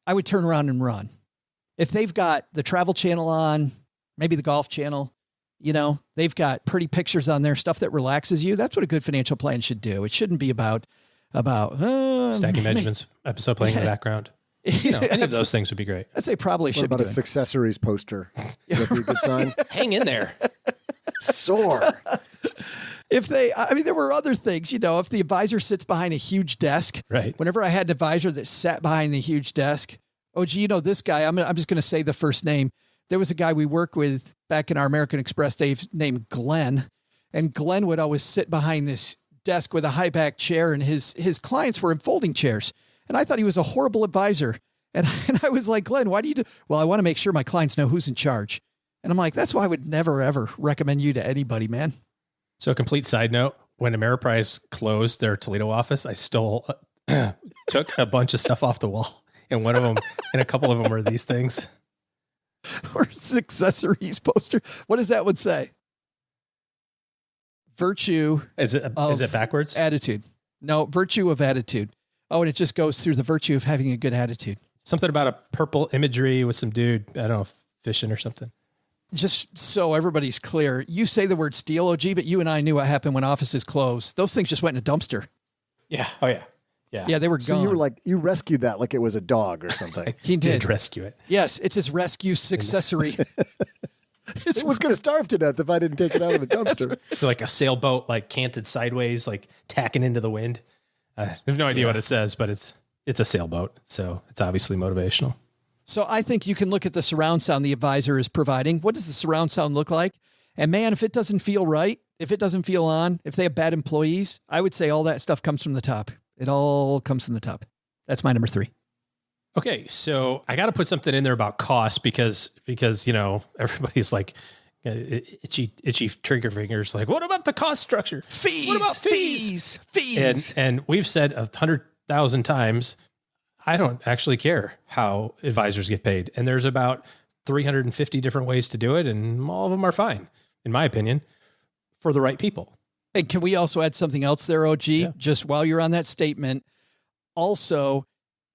I would turn around and run. If they've got the Travel Channel on, maybe the Golf Channel, they've got pretty pictures on their stuff that relaxes you. That's what a good financial plan should do. It shouldn't be about Stacking Benjamin's episode playing in the background. Any of those things would be great. I'd say probably what should about be a Successories poster? Would that be a good sign? Hang in there. Soar. There were other things, if the advisor sits behind a huge desk, right? Whenever I had an advisor that sat behind the huge desk, this guy, I'm just going to say the first name. There was a guy we worked with back in our American Express days named Glenn, and Glenn would always sit behind this desk with a high back chair, and his clients were in folding chairs. And I thought he was a horrible advisor. And I was like, Glenn, why do you do? Well, I want to make sure my clients know who's in charge. And I'm like, that's why I would never, ever recommend you to anybody, man. So a complete side note, when Ameriprise closed their Toledo office, I took a bunch of stuff off the wall, and one of them, and a couple of them were these things. or accessories poster. What does that one say? Virtue. Is it backwards? Attitude. No, virtue of attitude. Oh, and it just goes through the virtue of having a good attitude. Something about a purple imagery with some dude, I don't know, fishing or something. Just so everybody's clear, you say the word steal, OG, but you and I knew what happened when offices closed. Those things just went in a dumpster. Yeah. Oh, yeah. Yeah. Yeah, they were gone. So you were like, you rescued that like it was a dog or something. He did rescue it. Yes, it's his rescue accessory. It was going to starve to death if I didn't take it out of the dumpster. It's like a sailboat, like canted sideways, like tacking into the wind. I have no idea what it says, but it's a sailboat. So it's obviously motivational. So I think you can look at the surround sound the advisor is providing. What does the surround sound look like? And man, if it doesn't feel right, if it doesn't feel on, if they have bad employees, I would say all that stuff comes from the top. It all comes from the top. That's my number 3. Okay. So I got to put something in there about cost because, you know, everybody's like itchy trigger fingers. Like, what about the cost structure? Fees. What about fees? And we've said 100,000 times, I don't actually care how advisors get paid. And there's about 350 different ways to do it. And all of them are fine, in my opinion, for the right people. Hey, can we also add something else there, OG? Yeah. Just while you're on that statement. Also,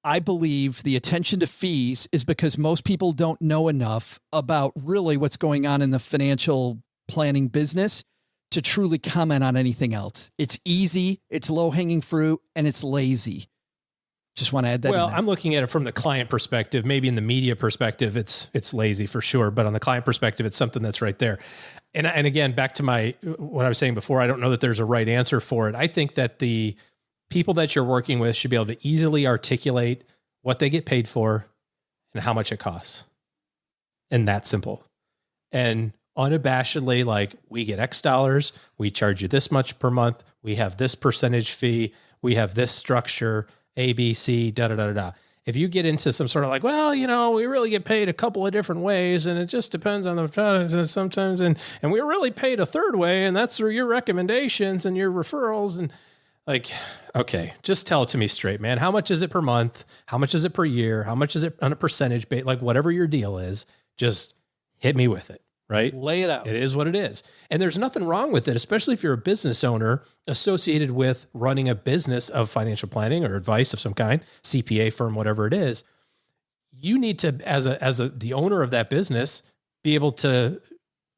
I believe the attention to fees is because most people don't know enough about really what's going on in the financial planning business to truly comment on anything else. It's easy, it's low-hanging fruit, and it's lazy. Just want to add that. Well, I'm looking at it from the client perspective. Maybe in the media perspective, it's lazy for sure. But on the client perspective, it's something that's right there. And again, back to what I was saying before, I don't know that there's a right answer for it. I think that the people that you're working with should be able to easily articulate what they get paid for and how much it costs. And that's simple. And unabashedly, like, we get X dollars, we charge you this much per month, we have this percentage fee, we have this structure, A, B, C, da, da, da, da. If you get into some sort of like, well, you know, we really get paid a couple of different ways and it just depends on the sometimes, and we're really paid a third way, and that's through your recommendations and your referrals, and like, okay, just tell it to me straight, man. How much is it per month? How much is it per year? How much is it on a percentage base? Like, whatever your deal is, just hit me with it. Right? Lay it out. It is what it is. And there's nothing wrong with it, especially if you're a business owner associated with running a business of financial planning or advice of some kind, CPA firm, whatever it is. You need to, as the owner of that business, be able to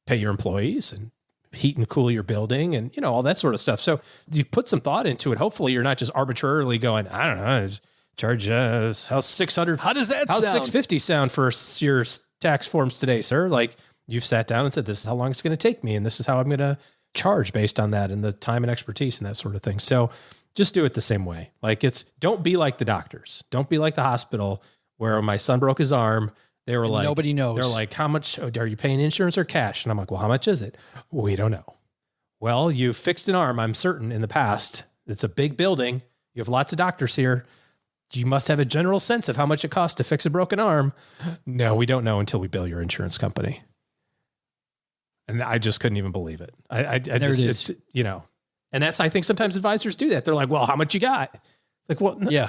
pay your employees and heat and cool your building and, you know, all that sort of stuff. So you put some thought into it. Hopefully you're not just arbitrarily going, I don't know, charge how's 600. How does that how's sound? 650 sound for your tax forms today, sir? Like, you've sat down and said, this is how long it's going to take me, and this is how I'm going to charge based on that and the time and expertise and that sort of thing. So just do it the same way. Like, don't be like the doctors. Don't be like the hospital where my son broke his arm. They were like, nobody knows. They're like, how much are you paying, insurance or cash? And I'm like, well, how much is it? We don't know. Well, you fixed an arm, I'm certain, in the past. It's a big building. You have lots of doctors here. You must have a general sense of how much it costs to fix a broken arm. No, we don't know until we bill your insurance company. And I just couldn't even believe it. I just, you know, and that's, I think sometimes advisors do that. They're like, well, how much you got? It's like, well, yeah.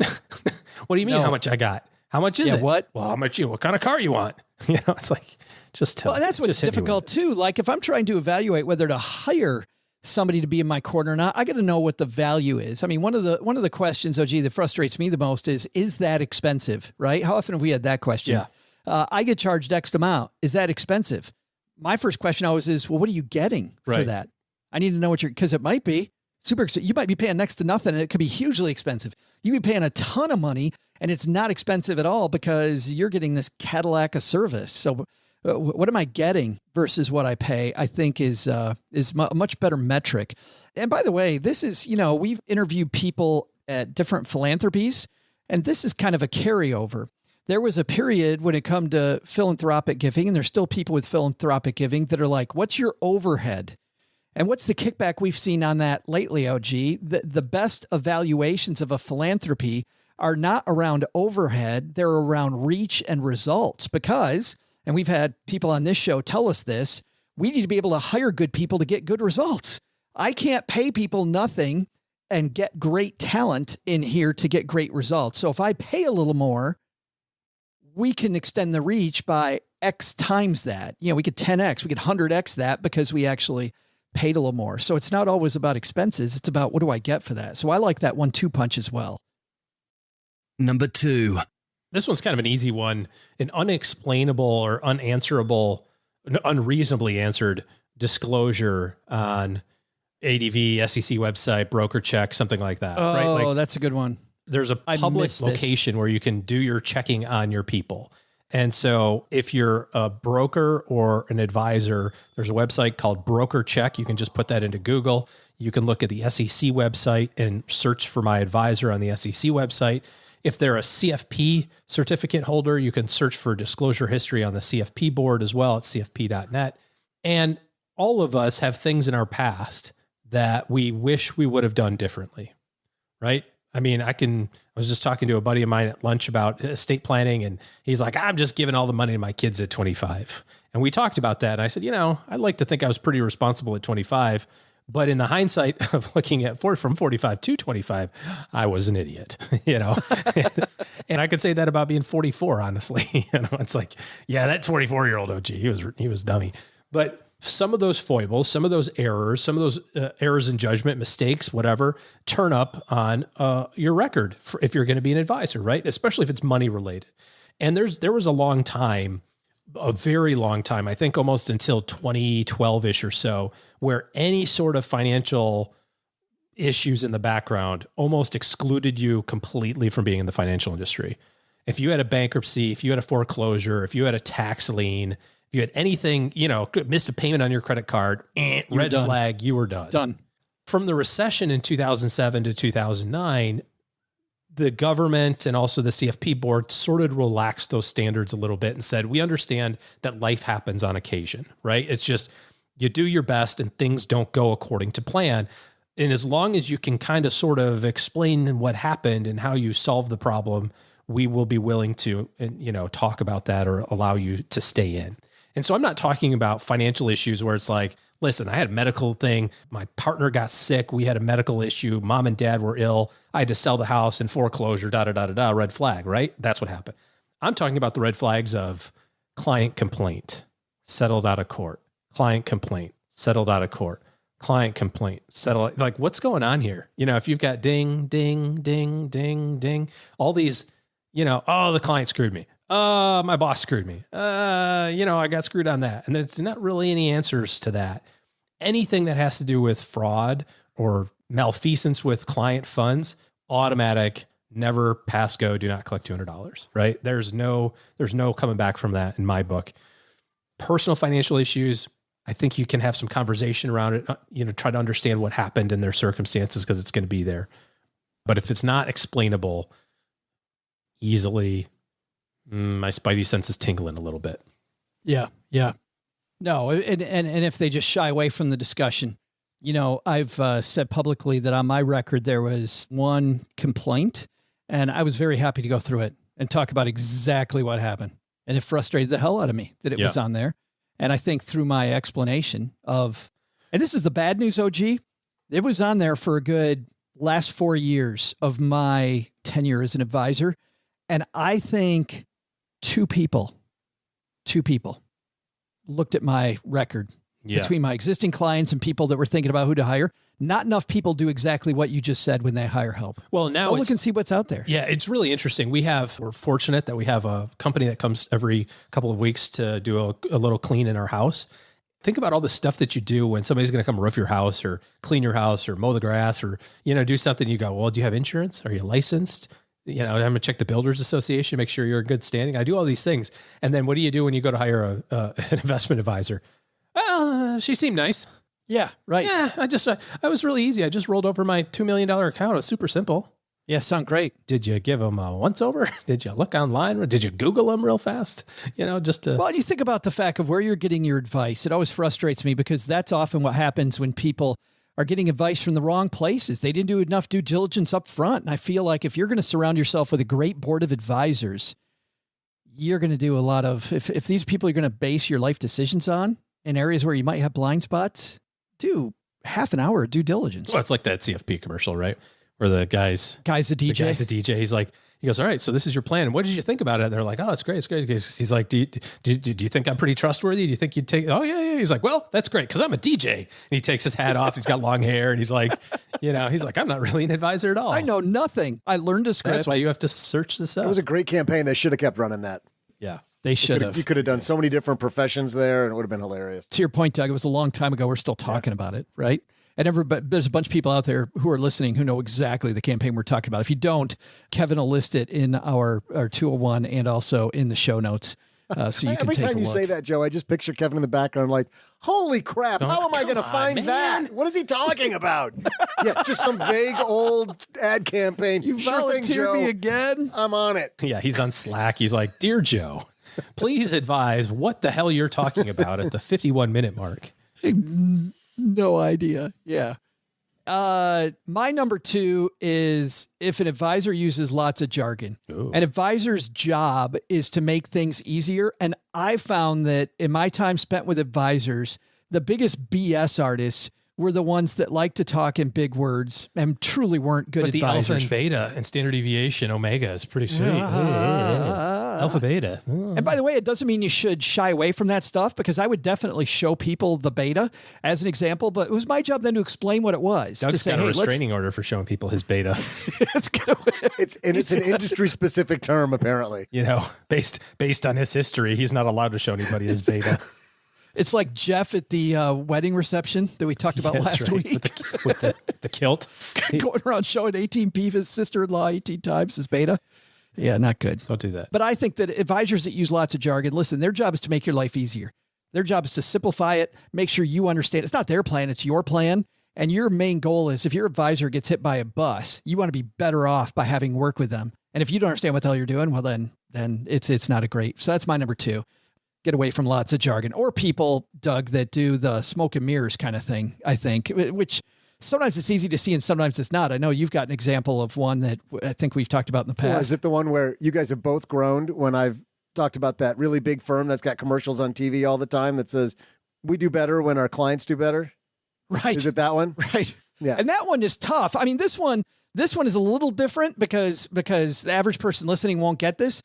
What do you mean how much I got? How much is it? What? Well, how much what kind of car you want? You know, it's like, just tell. Well, and that's what's difficult too. Like, if I'm trying to evaluate whether to hire somebody to be in my corner or not, I got to know what the value is. I mean, one of the questions, OG, that frustrates me the most is that expensive, right? How often have we had that question? Yeah. I get charged X amount. Is that expensive? My first question always is, well, what are you getting for that? I need to know because it might be super expensive. You might be paying next to nothing and it could be hugely expensive. You could be paying a ton of money and it's not expensive at all because you're getting this Cadillac of service. So what am I getting versus what I pay, I think is a much better metric. And by the way, this is, you know, we've interviewed people at different philanthropies, and this is kind of a carryover. There was a period when it come to philanthropic giving, and there's still people with philanthropic giving that are like, what's your overhead? And what's the kickback we've seen on that lately, OG? The best evaluations of a philanthropy are not around overhead. They're around reach and results because, and we've had people on this show tell us this, we need to be able to hire good people to get good results. I can't pay people nothing and get great talent in here to get great results. So if I pay a little more, we can extend the reach by X times that. You know, we could 10X, we could 100X that because we actually paid a little more. So it's not always about expenses. It's about what do I get for that? So I like that 1-2 punch as well. Number 2. This one's kind of an easy one. An unexplainable or unanswerable, unreasonably answered disclosure on ADV, SEC website, broker check, something like that. Oh, right? Like, that's a good one. There's a public location where you can do your checking on your people. And so if you're a broker or an advisor, there's a website called Broker Check. You can just put that into Google. You can look at the SEC website and search for my advisor on the SEC website. If they're a CFP certificate holder, you can search for disclosure history on the CFP board as well at cfp.net. And all of us have things in our past that we wish we would have done differently, right? I mean, I was just talking to a buddy of mine at lunch about estate planning, and he's like, I'm just giving all the money to my kids at 25. And we talked about that. And I said, I'd like to think I was pretty responsible at 25, but in the hindsight of looking at from 45 to 25, I was an idiot, and I could say that about being 44, honestly. It's like, yeah, that 24-year-old OG, he was dummy. But some of those foibles, some of those errors, some of those errors in judgment, mistakes, whatever, turn up on your record if you're going to be an advisor, right? Especially if it's money related. And there was a long time, a very long time, I think almost until 2012-ish or so, where any sort of financial issues in the background almost excluded you completely from being in the financial industry. If you had a bankruptcy, if you had a foreclosure, if you had a tax lien, if you had anything, missed a payment on your credit card, red flag, you were done. Done. From the recession in 2007 to 2009, the government and also the CFP board sort of relaxed those standards a little bit and said, we understand that life happens on occasion, right? It's just, you do your best and things don't go according to plan. And as long as you can kind of sort of explain what happened and how you solved the problem, we will be willing to, talk about that or allow you to stay in. And so I'm not talking about financial issues where it's like, listen, I had a medical thing. My partner got sick. We had a medical issue. Mom and dad were ill. I had to sell the house in foreclosure, red flag, right? That's what happened. I'm talking about the red flags of client complaint, settled out of court, client complaint, settled out of court, client complaint, settled. Like, what's going on here? If you've got ding, ding, ding, ding, ding, all these, the client screwed me. My boss screwed me. I got screwed on that. And there's not really any answers to that. Anything that has to do with fraud or malfeasance with client funds, automatic, never pass go, do not collect $200, right? There's no coming back from that in my book. Personal financial issues, I think you can have some conversation around it, try to understand what happened in their circumstances because it's going to be there. But if it's not explainable easily, my spidey sense is tingling a little bit. Yeah. No, and if they just shy away from the discussion, I've said publicly that on my record there was one complaint, and I was very happy to go through it and talk about exactly what happened. And it frustrated the hell out of me that it was on there. And I think through my explanation of, and this is the bad news, OG, it was on there for a good last 4 years of my tenure as an advisor. And I think two people looked at my record between my existing clients and people that were thinking about who to hire. Not enough people do exactly what you just said when they hire help. Well, now look and see what's out there. Yeah, it's really interesting. We're fortunate that we have a company that comes every couple of weeks to do a little clean in our house. Think about all the stuff that you do when somebody's going to come roof your house or clean your house or mow the grass or, do something. You go, well, do you have insurance? Are you licensed? I'm going to check the Builders Association, make sure you're in good standing. I do all these things. And then what do you do when you go to hire an investment advisor? Well, she seemed nice. Yeah, right. Yeah, I was really easy. I just rolled over my $2 million account. It was super simple. Yeah, sound great. Did you give them a once over? Did you look online? Did you Google them real fast? Well, you think about the fact of where you're getting your advice. It always frustrates me because that's often what happens when people are getting advice from the wrong places. They didn't do enough due diligence up front. And I feel like if you're going to surround yourself with a great board of advisors, you're going to do a lot of, if these people you're going to base your life decisions on in areas where you might have blind spots, do half an hour of due diligence. Well, it's like that CFP commercial, right? Where the guy's a DJ. He's like, He goes, all right, so this is your plan. What did you think about it? And they're like, oh, it's great. It's great. He's like, do you think I'm pretty trustworthy? Do you think you'd take, oh yeah. He's like, well, that's great. Cause I'm a DJ. And he takes his hat off. He's got long hair. And he's like, I'm not really an advisor at all. I know nothing. I learned a script. That's why you have to search this out. It was a great campaign. They should have kept running that. Yeah. They should have. You could have done so many different professions there and it would have been hilarious. To your point, Doug, it was a long time ago. We're still talking about it, right? And there's a bunch of people out there who are listening who know exactly the campaign we're talking about. If you don't, Kevin will list it in our 201 and also in the show notes. So you can Every take a time you look. say that, Joe, I just picture Kevin in the background like, holy crap, how am I going to find that? What is he talking about? Yeah, just some vague old ad campaign. You sure volunteered thing, Joe. me again? I'm on it. Yeah, he's on Slack. He's like, Dear Joe, please advise what the hell you're talking about at the 51-minute mark. No idea. Yeah. My number 2 is if an advisor uses lots of jargon. Ooh. An advisor's job is to make things easier. And I found that in my time spent with advisors, the biggest BS artists were the ones that like to talk in big words and truly weren't good but advisors. The alpha and beta and standard deviation omega is pretty sweet. Alpha beta. And by the way, it doesn't mean you should shy away from that stuff, because I would definitely show people the beta as an example, but it was my job then to explain what it was. Doug's to say, got a restraining order for showing people his beta. It's an industry specific term, apparently. Based on his history, he's not allowed to show anybody his beta. It's like Jeff at the wedding reception that we talked about last week. With the kilt. Going around showing 18P of his sister-in-law 18 times his beta. Yeah, not good. Don't do that. But I think that advisors that use lots of jargon, listen, their job is to make your life easier. Their job is to simplify it, make sure you understand. It's not their plan, it's your plan. And your main goal is if your advisor gets hit by a bus, you want to be better off by having work with them. And if you don't understand what the hell you're doing, well, then it's not a great. So that's my number 2. Get away from lots of jargon, or people, Doug, that do the smoke and mirrors kind of thing, I think, which sometimes it's easy to see and sometimes it's not. I know you've got an example of one that I think we've talked about in the past. Well, is it the one where you guys have both groaned when I've talked about that really big firm that's got commercials on TV all the time that says, we do better when our clients do better? Right. Is it that one? Right. Yeah. And that one is tough. I mean, this one is a little different because the average person listening won't get this.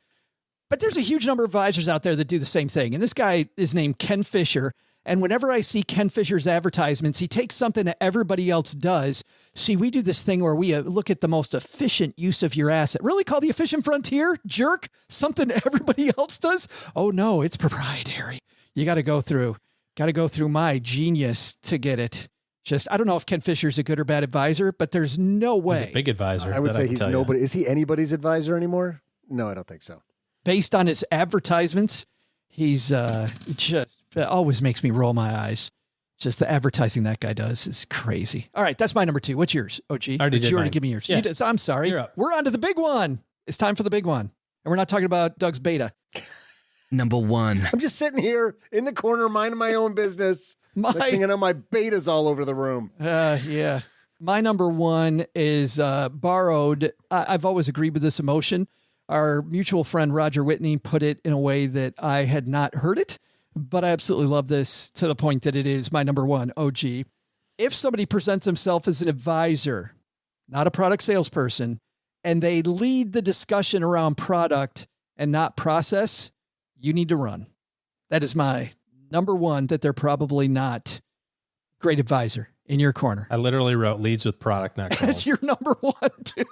But there's a huge number of advisors out there that do the same thing. And this guy is named Ken Fisher. And whenever I see Ken Fisher's advertisements, he takes something that everybody else does. See, we do this thing where we look at the most efficient use of your asset. Really call the efficient frontier, jerk? Something everybody else does? Oh no, it's proprietary. You got to go through my genius to get it. I don't know if Ken Fisher's a good or bad advisor, but there's no way. He's a big advisor. I would say he's nobody. Is he anybody's advisor anymore? No, I don't think so. Based on his advertisements, he's always makes me roll my eyes. Just the advertising that guy does is crazy. All right, that's my number 2. What's yours, OG? You already give me yours. Yeah. I'm sorry. We're on to the big one. It's time for the big one. And we're not talking about Doug's beta. Number 1. I'm just sitting here in the corner minding my own business. Next thing I know, my beta's all over the room. Yeah. My number 1 is borrowed. I've always agreed with this emotion. Our mutual friend Roger Whitney put it in a way that I had not heard it, but I absolutely love this to the point that it is my number 1, OG. If somebody presents himself as an advisor, not a product salesperson, and they lead the discussion around product and not process, you need to run. That is my number 1, that they're probably not great advisor in your corner. I literally wrote leads with product, not calls. That's your number 1 too.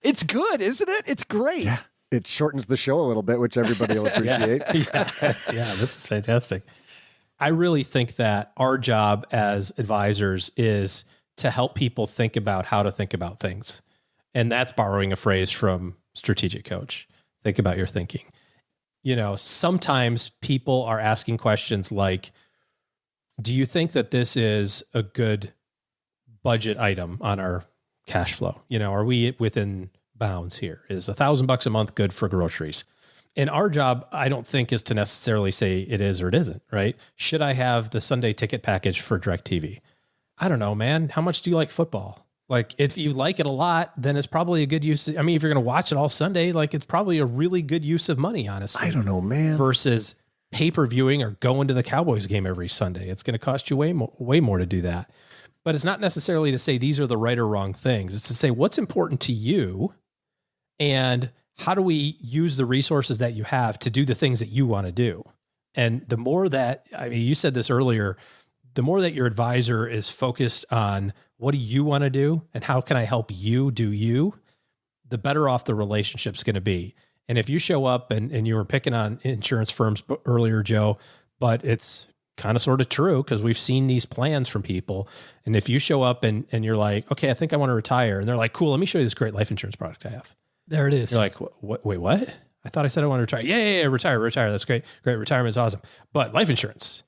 It's good, isn't it? It's great. Yeah. It shortens the show a little bit, which everybody will appreciate. Yeah, this is fantastic. I really think that our job as advisors is to help people think about how to think about things. And that's borrowing a phrase from Strategic Coach. Think about your thinking. Sometimes people are asking questions like, do you think that this is a good budget item on our cash flow? Are we within bounds here? Is $1,000 a month good for groceries? And our job, I don't think, is to necessarily say it is or it isn't, right? Should I have the Sunday ticket package for DirecTV? I don't know, man. How much do you like football? Like, if you like it a lot, then it's probably a good use. I mean, if you're going to watch it all Sunday, like, it's probably a really good use of money, honestly. I don't know, man. Versus pay-per-viewing or going to the Cowboys game every Sunday. It's going to cost you way more to do that. But it's not necessarily to say these are the right or wrong things. It's to say what's important to you And how do we use the resources that you have to do the things that you want to do? And the more that, I mean, you said this earlier, the more that your advisor is focused on what do you want to do and how can I help you do you, the better off the relationship's going to be. And if you show up and you were picking on insurance firms earlier, Joe, but it's kind of sort of true because we've seen these plans from people. And if you show up and you're like, okay, I think I want to retire. And they're like, cool, let me show you this great life insurance product I have. There it is. You're like, wait, what? I thought I said I want to retire. Yeah, retire. That's great. Great. Retirement is awesome. But life insurance.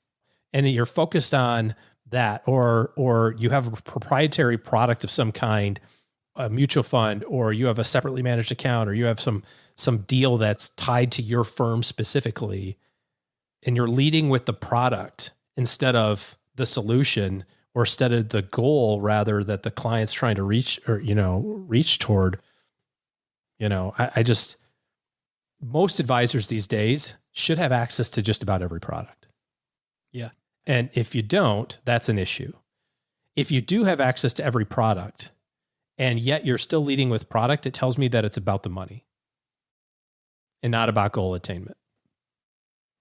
And you're focused on that, or you have a proprietary product of some kind, a mutual fund, or you have a separately managed account, or you have some deal that's tied to your firm specifically, and you're leading with the product instead of the solution, or instead of the goal, rather, that the client's trying to reach toward. Most advisors these days should have access to just about every product. Yeah. And if you don't, that's an issue. If you do have access to every product and yet you're still leading with product, it tells me that it's about the money and not about goal attainment.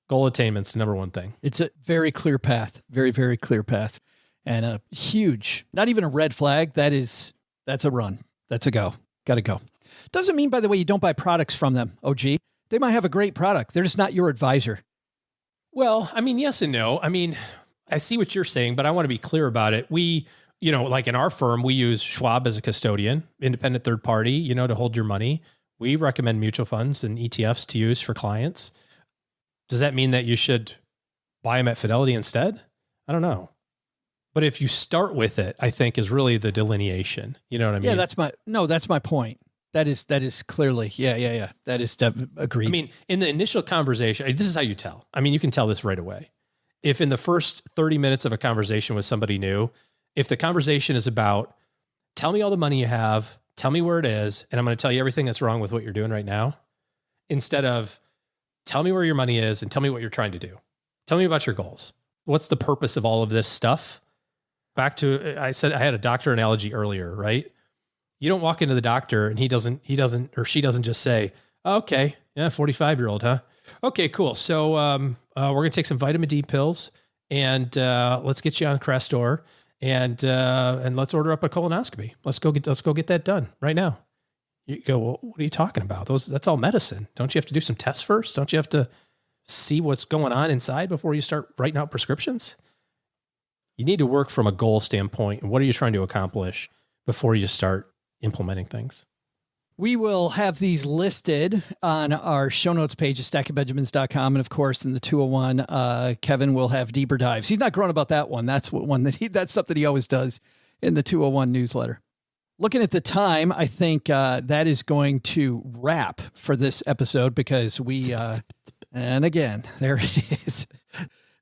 Goal attainment's the number one thing. It's a very clear path, very, very clear path, and a huge, not even a red flag. That's a run. That's a go. Got to go. Doesn't mean, by the way, you don't buy products from them, OG. They might have a great product. They're just not your advisor. Well, I mean, yes and no. I mean, I see what you're saying, but I want to be clear about it. We, like in our firm, we use Schwab as a custodian, independent third party, to hold your money. We recommend mutual funds and ETFs to use for clients. Does that mean that you should buy them at Fidelity instead? I don't know. But if you start with it, I think is really the delineation. You know what I mean? Yeah, that's my point. That is clearly, yeah. That is agreed. I mean, in the initial conversation, this is how you tell. I mean, you can tell this right away. If in the first 30 minutes of a conversation with somebody new, if the conversation is about, tell me all the money you have, tell me where it is, and I'm going to tell you everything that's wrong with what you're doing right now, instead of tell me where your money is and tell me what you're trying to do. Tell me about your goals. What's the purpose of all of this stuff? Back to, I said I had a doctor analogy earlier, right? You don't walk into the doctor and he doesn't, or she doesn't just say, oh, okay, yeah, 45-year-old, huh? Okay, cool. So we're going to take some vitamin D pills and let's get you on Crestor and let's order up a colonoscopy. Let's go get that done right now. You go, well, what are you talking about? That's all medicine. Don't you have to do some tests first? Don't you have to see what's going on inside before you start writing out prescriptions? You need to work from a goal standpoint. And what are you trying to accomplish before you start implementing things? We will have these listed on our show notes page at stackingbenjamins.com. And of course, in the 201, Kevin will have deeper dives. He's not grown about that one. That's that's something he always does in the 201 newsletter. Looking at the time, I think that is going to wrap for this episode because and again, there it is.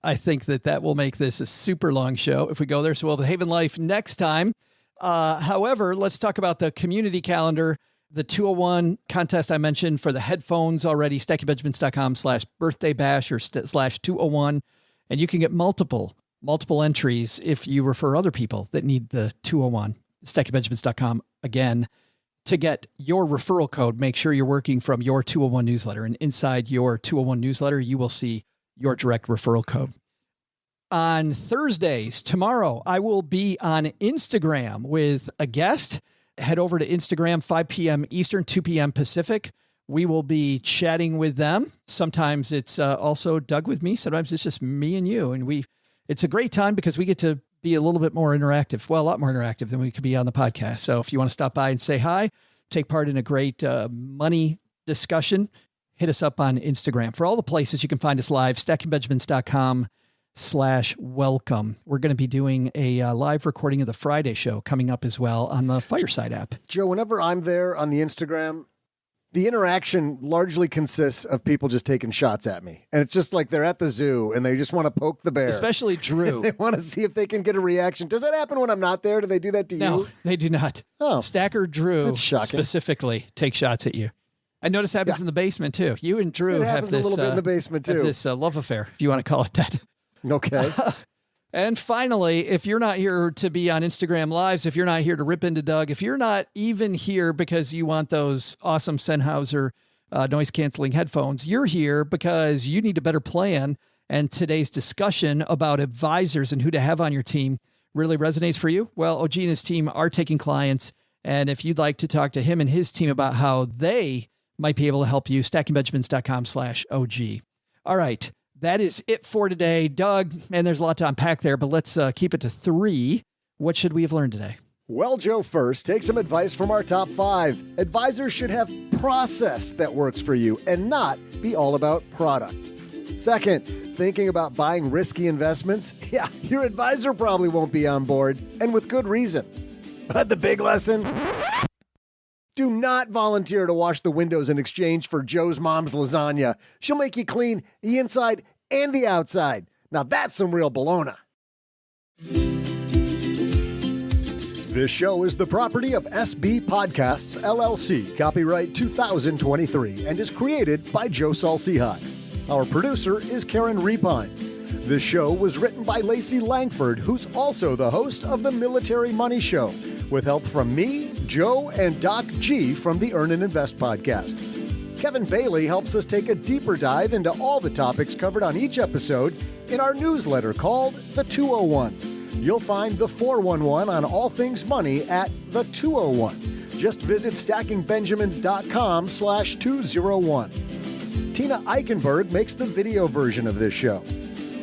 I think that will make this a super long show if we go there. So we'll have the Haven Life next time. However, let's talk about the community calendar, the 201 contest I mentioned for the headphones already, stackingbenjamins.com/birthdaybash or /201. And you can get multiple entries if you refer other people that need the 201. stackingbenjamins.com again to get your referral code. Make sure you're working from your 201 newsletter, and inside your 201 newsletter, you will see your direct referral code. On Thursdays, tomorrow, I will be on Instagram with a guest. Head over to Instagram, 5 p.m. Eastern, 2 p.m. Pacific. We will be chatting with them. Sometimes it's also Doug with me. Sometimes it's just me and you. And it's a great time because we get to be a little bit more interactive. Well, a lot more interactive than we could be on the podcast. So if you want to stop by and say hi, take part in a great money discussion, hit us up on Instagram. For all the places you can find us live, stackingbenjamins.com/welcome. We're going to be doing a live recording of the Friday show coming up as well on the Fireside app. Joe, whenever I'm there on the Instagram, the interaction largely consists of people just taking shots at me. And it's just like they're at the zoo and they just want to poke the bear. Especially Drew. They want to see if they can get a reaction. Does that happen when I'm not there? Do they do that to you? No, they do not. Oh, Stacker Drew specifically take shots at you. I notice it happens in the basement too. You and Drew have this a little bit in the basement too. This love affair, if you want to call it that. Okay. And finally, if you're not here to be on Instagram Lives, if you're not here to rip into Doug, if you're not even here because you want those awesome Sennheiser noise canceling headphones, you're here because you need a better plan. And today's discussion about advisors and who to have on your team really resonates for you. Well, OG and his team are taking clients. And if you'd like to talk to him and his team about how they might be able to help you, stackingbenjamins.com/OG. All right. That is it for today. Doug, man, there's a lot to unpack there, but let's keep it to 3. What should we have learned today? Well, Joe, first, take some advice from our top 5. Advisors should have process that works for you and not be all about product. Second, thinking about buying risky investments? Yeah, your advisor probably won't be on board, and with good reason. But the big lesson? Do not volunteer to wash the windows in exchange for Joe's mom's lasagna. She'll make you clean the inside and the outside. Now that's some real bologna. This show is the property of SB Podcasts, LLC, copyright 2023, and is created by Joe Saul-Sehy. Our producer is Karen Repine. This show was written by Lacey Langford, who's also the host of the Military Money Show, with help from me, Joe, and Doc G from the Earn and Invest podcast. Kevin Bailey helps us take a deeper dive into all the topics covered on each episode in our newsletter called The 201. You'll find The 411 on all things money at The 201. Just visit stackingbenjamins.com/201. Tina Eichenberg makes the video version of this show.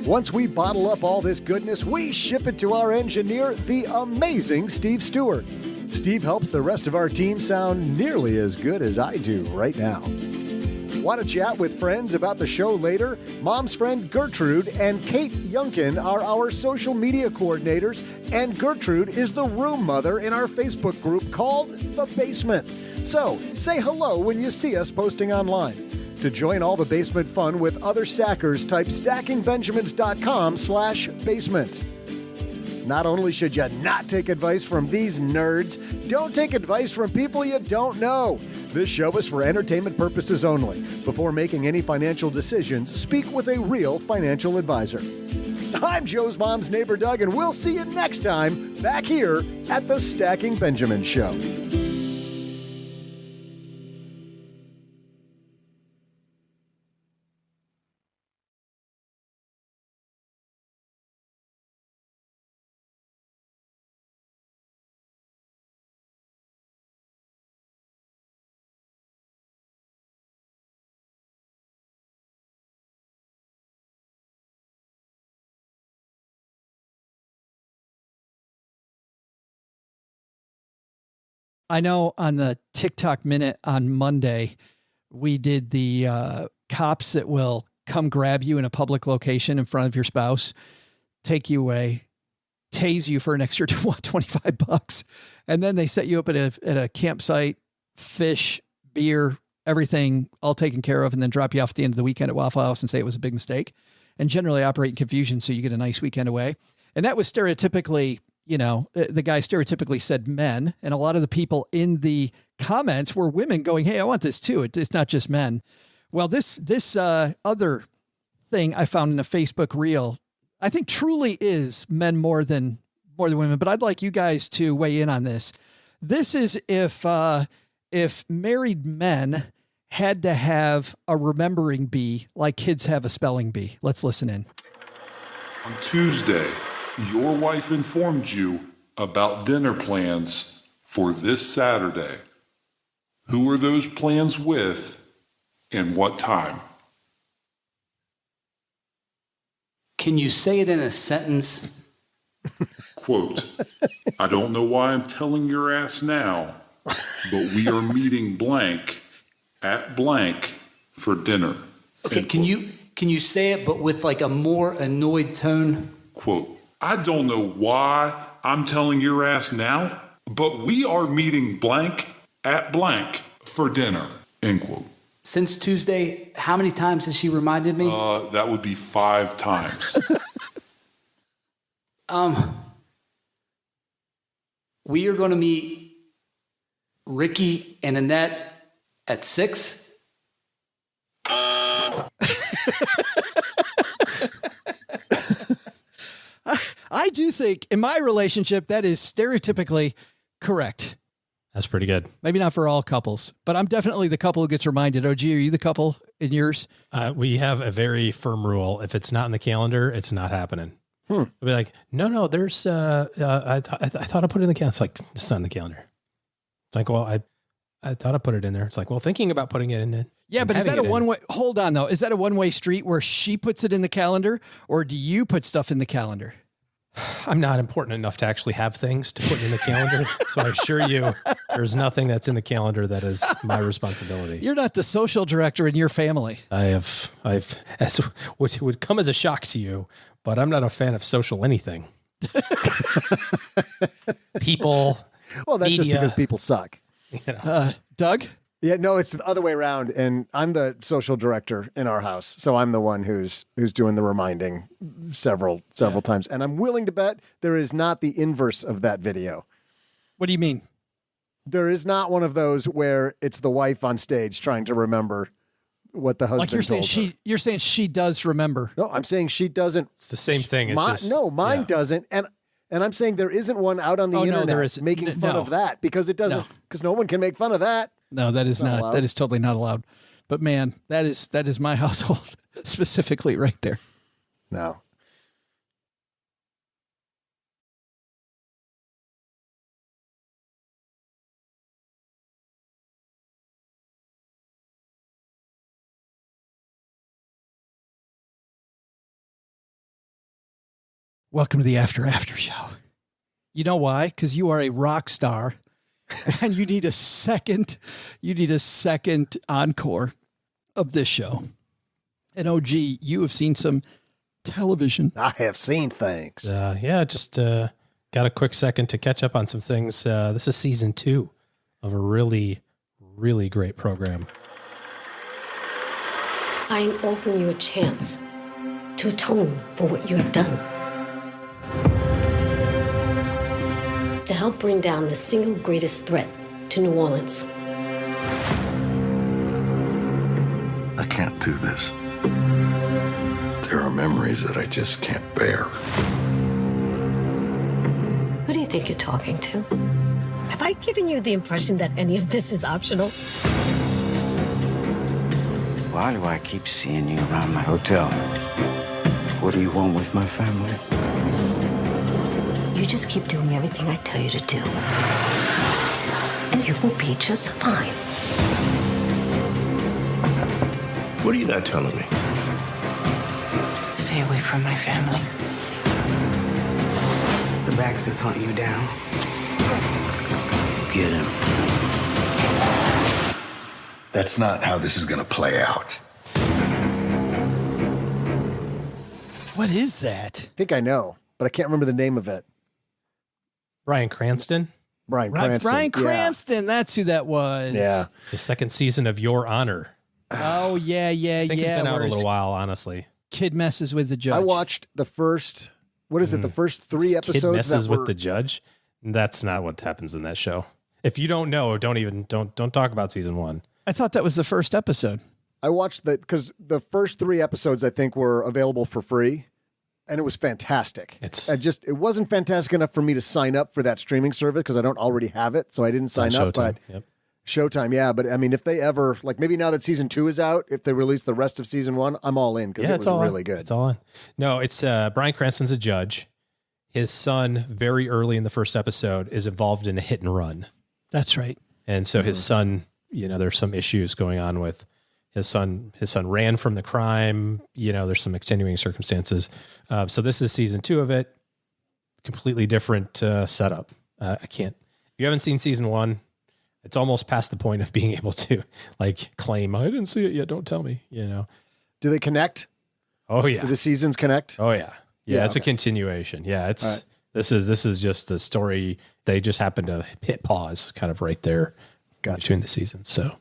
Once we bottle up all this goodness, we ship it to our engineer, the amazing Steve Stewart. Steve helps the rest of our team sound nearly as good as I do right now. Want to chat with friends about the show later? Mom's friend Gertrude and Kate Yunkin are our social media coordinators, and Gertrude is the room mother in our Facebook group called The Basement. So, say hello when you see us posting online. To join all the basement fun with other stackers, type stackingbenjamins.com/basement. Not only should you not take advice from these nerds, don't take advice from people you don't know. This show is for entertainment purposes only. Before making any financial decisions, speak with a real financial advisor. I'm Joe's mom's neighbor, Doug, and we'll see you next time back here at the Stacking Benjamins Show. I know on the TikTok Minute on Monday, we did the cops that will come grab you in a public location in front of your spouse, take you away, tase you for an extra $25, and then they set you up at a campsite, fish, beer, everything all taken care of, and then drop you off at the end of the weekend at Waffle House and say it was a big mistake, and generally operate in confusion so you get a nice weekend away. And that was stereotypically, you know, the guy stereotypically said men, and a lot of the people in the comments were women going, hey, I want this too. It's not just men. Well, this other thing I found in a Facebook reel, I think truly is men more than women, but I'd like you guys to weigh in on this. This is if married men had to have a remembering bee like kids have a spelling bee. Let's listen in. On Tuesday, your wife informed you about dinner plans for this Saturday. Who are those plans with and what time? Can you say it in a sentence? Quote, I don't know why I'm telling your ass now, but we are meeting blank at blank for dinner. Okay, can you say it but with like a more annoyed tone? Quote, I don't know why I'm telling your ass now, but we are meeting blank at blank for dinner. End quote. Since Tuesday, how many times has she reminded me? That would be 5 times. We are going to meet Ricky and Annette at 6. I do think in my relationship, that is stereotypically correct. That's pretty good. Maybe not for all couples, but I'm definitely the couple who gets reminded. OG, are you the couple in yours? We have a very firm rule. If it's not in the calendar, it's not happening. We'll be like, no, there's, I thought I put it in the calendar. It's like, it's not in the calendar. It's like, well, I thought I put it in there. It's like, well, thinking about putting it in it. Yeah, but is that a one-way? Hold on, though. Is that a one-way street where she puts it in the calendar, or do you put stuff in the calendar? I'm not important enough to actually have things to put in the calendar. So I assure you, there's nothing that's in the calendar that is my responsibility. You're not the social director in your family. I've, as would come as a shock to you, but I'm not a fan of social anything. People. Well, that's media. just because people suck. You know. Doug? Yeah, no, it's the other way around. And I'm the social director in our house. So I'm the one who's doing the reminding several times. And I'm willing to bet there is not the inverse of that video. What do you mean? There is not one of those where it's the wife on stage trying to remember what the husband told her. You're saying she does remember. No, I'm saying she doesn't. It's the same thing. It's mine doesn't. And I'm saying there isn't one out on the internet making fun of that because it doesn't, because no one can make fun of that. No, that is not. That is totally not allowed. But man, that is my household specifically right there. No. Welcome to the After Show. You know why? Because you are a rock star. And you need a second encore of this show. And OG, you have seen some television. I have seen things. Just got a quick second to catch up on some things. This is season 2 of a really, really great program. I am offering you a chance to atone for what you have done. To help bring down the single greatest threat to New Orleans. I can't do this. There are memories that I just can't bear. Who do you think you're talking to? Have I given you the impression that any of this is optional? Why do I keep seeing you around my hotel? What do you want with my family? You just keep doing everything I tell you to do. And you will be just fine. What are you not telling me? Stay away from my family. The Baxters hunt you down. Get him. That's not how this is going to play out. What is that? I think I know, but I can't remember the name of it. Bryan Cranston. Bryan Cranston. That's who that was. Yeah. It's the second season of Your Honor. Oh, yeah. I think it's been out a little while, honestly. Kid messes with the judge. I watched the first, the first 3 episodes. Kid messes with the judge? That's not what happens in that show. If you don't know, don't talk about season 1. I thought that was the first episode. I watched because the first 3 episodes I think were available for free. And it was fantastic. It wasn't fantastic enough for me to sign up for that streaming service because I don't already have it. So I didn't sign up, but Showtime. Yeah. But I mean, if they ever, like maybe now that season 2 is out, if they release the rest of season 1, I'm all in because it was really good. It's all on. No, it's Bryan Cranston's a judge. His son, very early in the first episode, is involved in a hit and run. That's right. And so his son, there's some issues going on with his son ran from the crime. There's some extenuating circumstances. So this is season 2 of it. Completely different setup. If you haven't seen season 1, it's almost past the point of being able to claim, I didn't see it yet. Don't tell me, Do they connect? Oh yeah. Do the seasons connect? Oh yeah. Yeah. It's a continuation. Yeah. It's, this is just the story. They just happen to hit pause kind of right there between the seasons. So.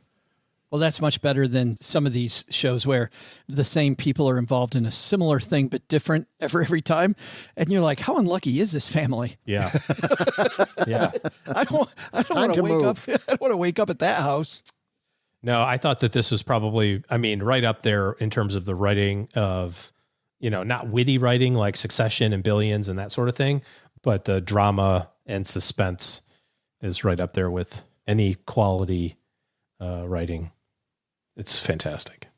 Well, that's much better than some of these shows where the same people are involved in a similar thing, but different every time. And you're like, how unlucky is this family? Yeah. Yeah. I don't want to wake up. I don't want to wake up at that house. No, I thought that this was probably, right up there in terms of the writing of not witty writing like Succession and Billions and that sort of thing, but the drama and suspense is right up there with any quality writing. It's fantastic.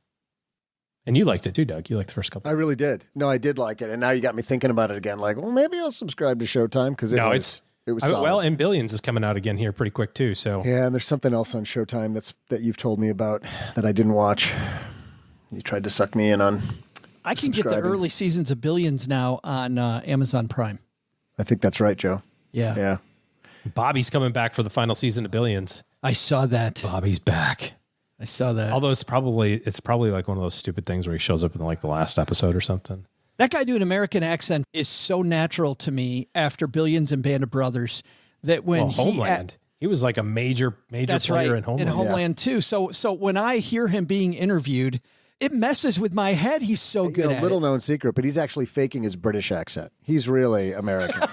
And you liked it too, Doug. You liked the first couple. I really did. No, I did like it. And now you got me thinking about it again. Like, well, maybe I'll subscribe to Showtime because it was solid. Well, and Billions is coming out again here pretty quick too. So yeah, and there's something else on Showtime that you've told me about that I didn't watch. You tried to suck me in on. I can get the early seasons of Billions now on Amazon Prime. I think that's right, Joe. Yeah. Yeah. Bobby's coming back for the final season of Billions. I saw that. Bobby's back. I saw that. Although it's probably like one of those stupid things where he shows up in like the last episode or something. That guy doing an American accent is so natural to me after Billions and Band of Brothers that when Homeland, he was like a major player in Homeland. In Homeland too. So when I hear him being interviewed, it messes with my head. He's so good at it. Little known secret, but he's actually faking his British accent. He's really American.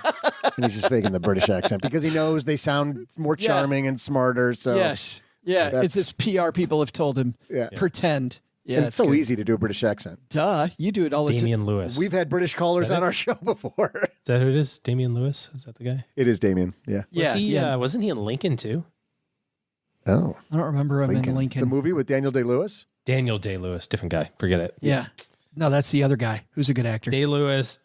And he's just faking the British accent because he knows they sound more charming and smarter. So yes. Yeah, it's his PR people have told him, pretend. Yeah, and it's so good. Easy to do a British accent. Duh, you do it all the time. Damian Lewis. We've had British callers on our show before. Is that who it is? Damian Lewis? Is that the guy? It is Damian, yeah. Wasn't he in Lincoln too? Oh. I don't remember him in Lincoln. The movie with Daniel Day-Lewis? Daniel Day-Lewis, different guy. Forget it. Yeah. No, that's the other guy who's a good actor. Day-Lewis,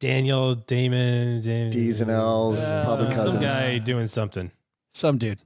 Daniel, Damon. D's and L's, probably cousins. Some guy doing something. Some dude.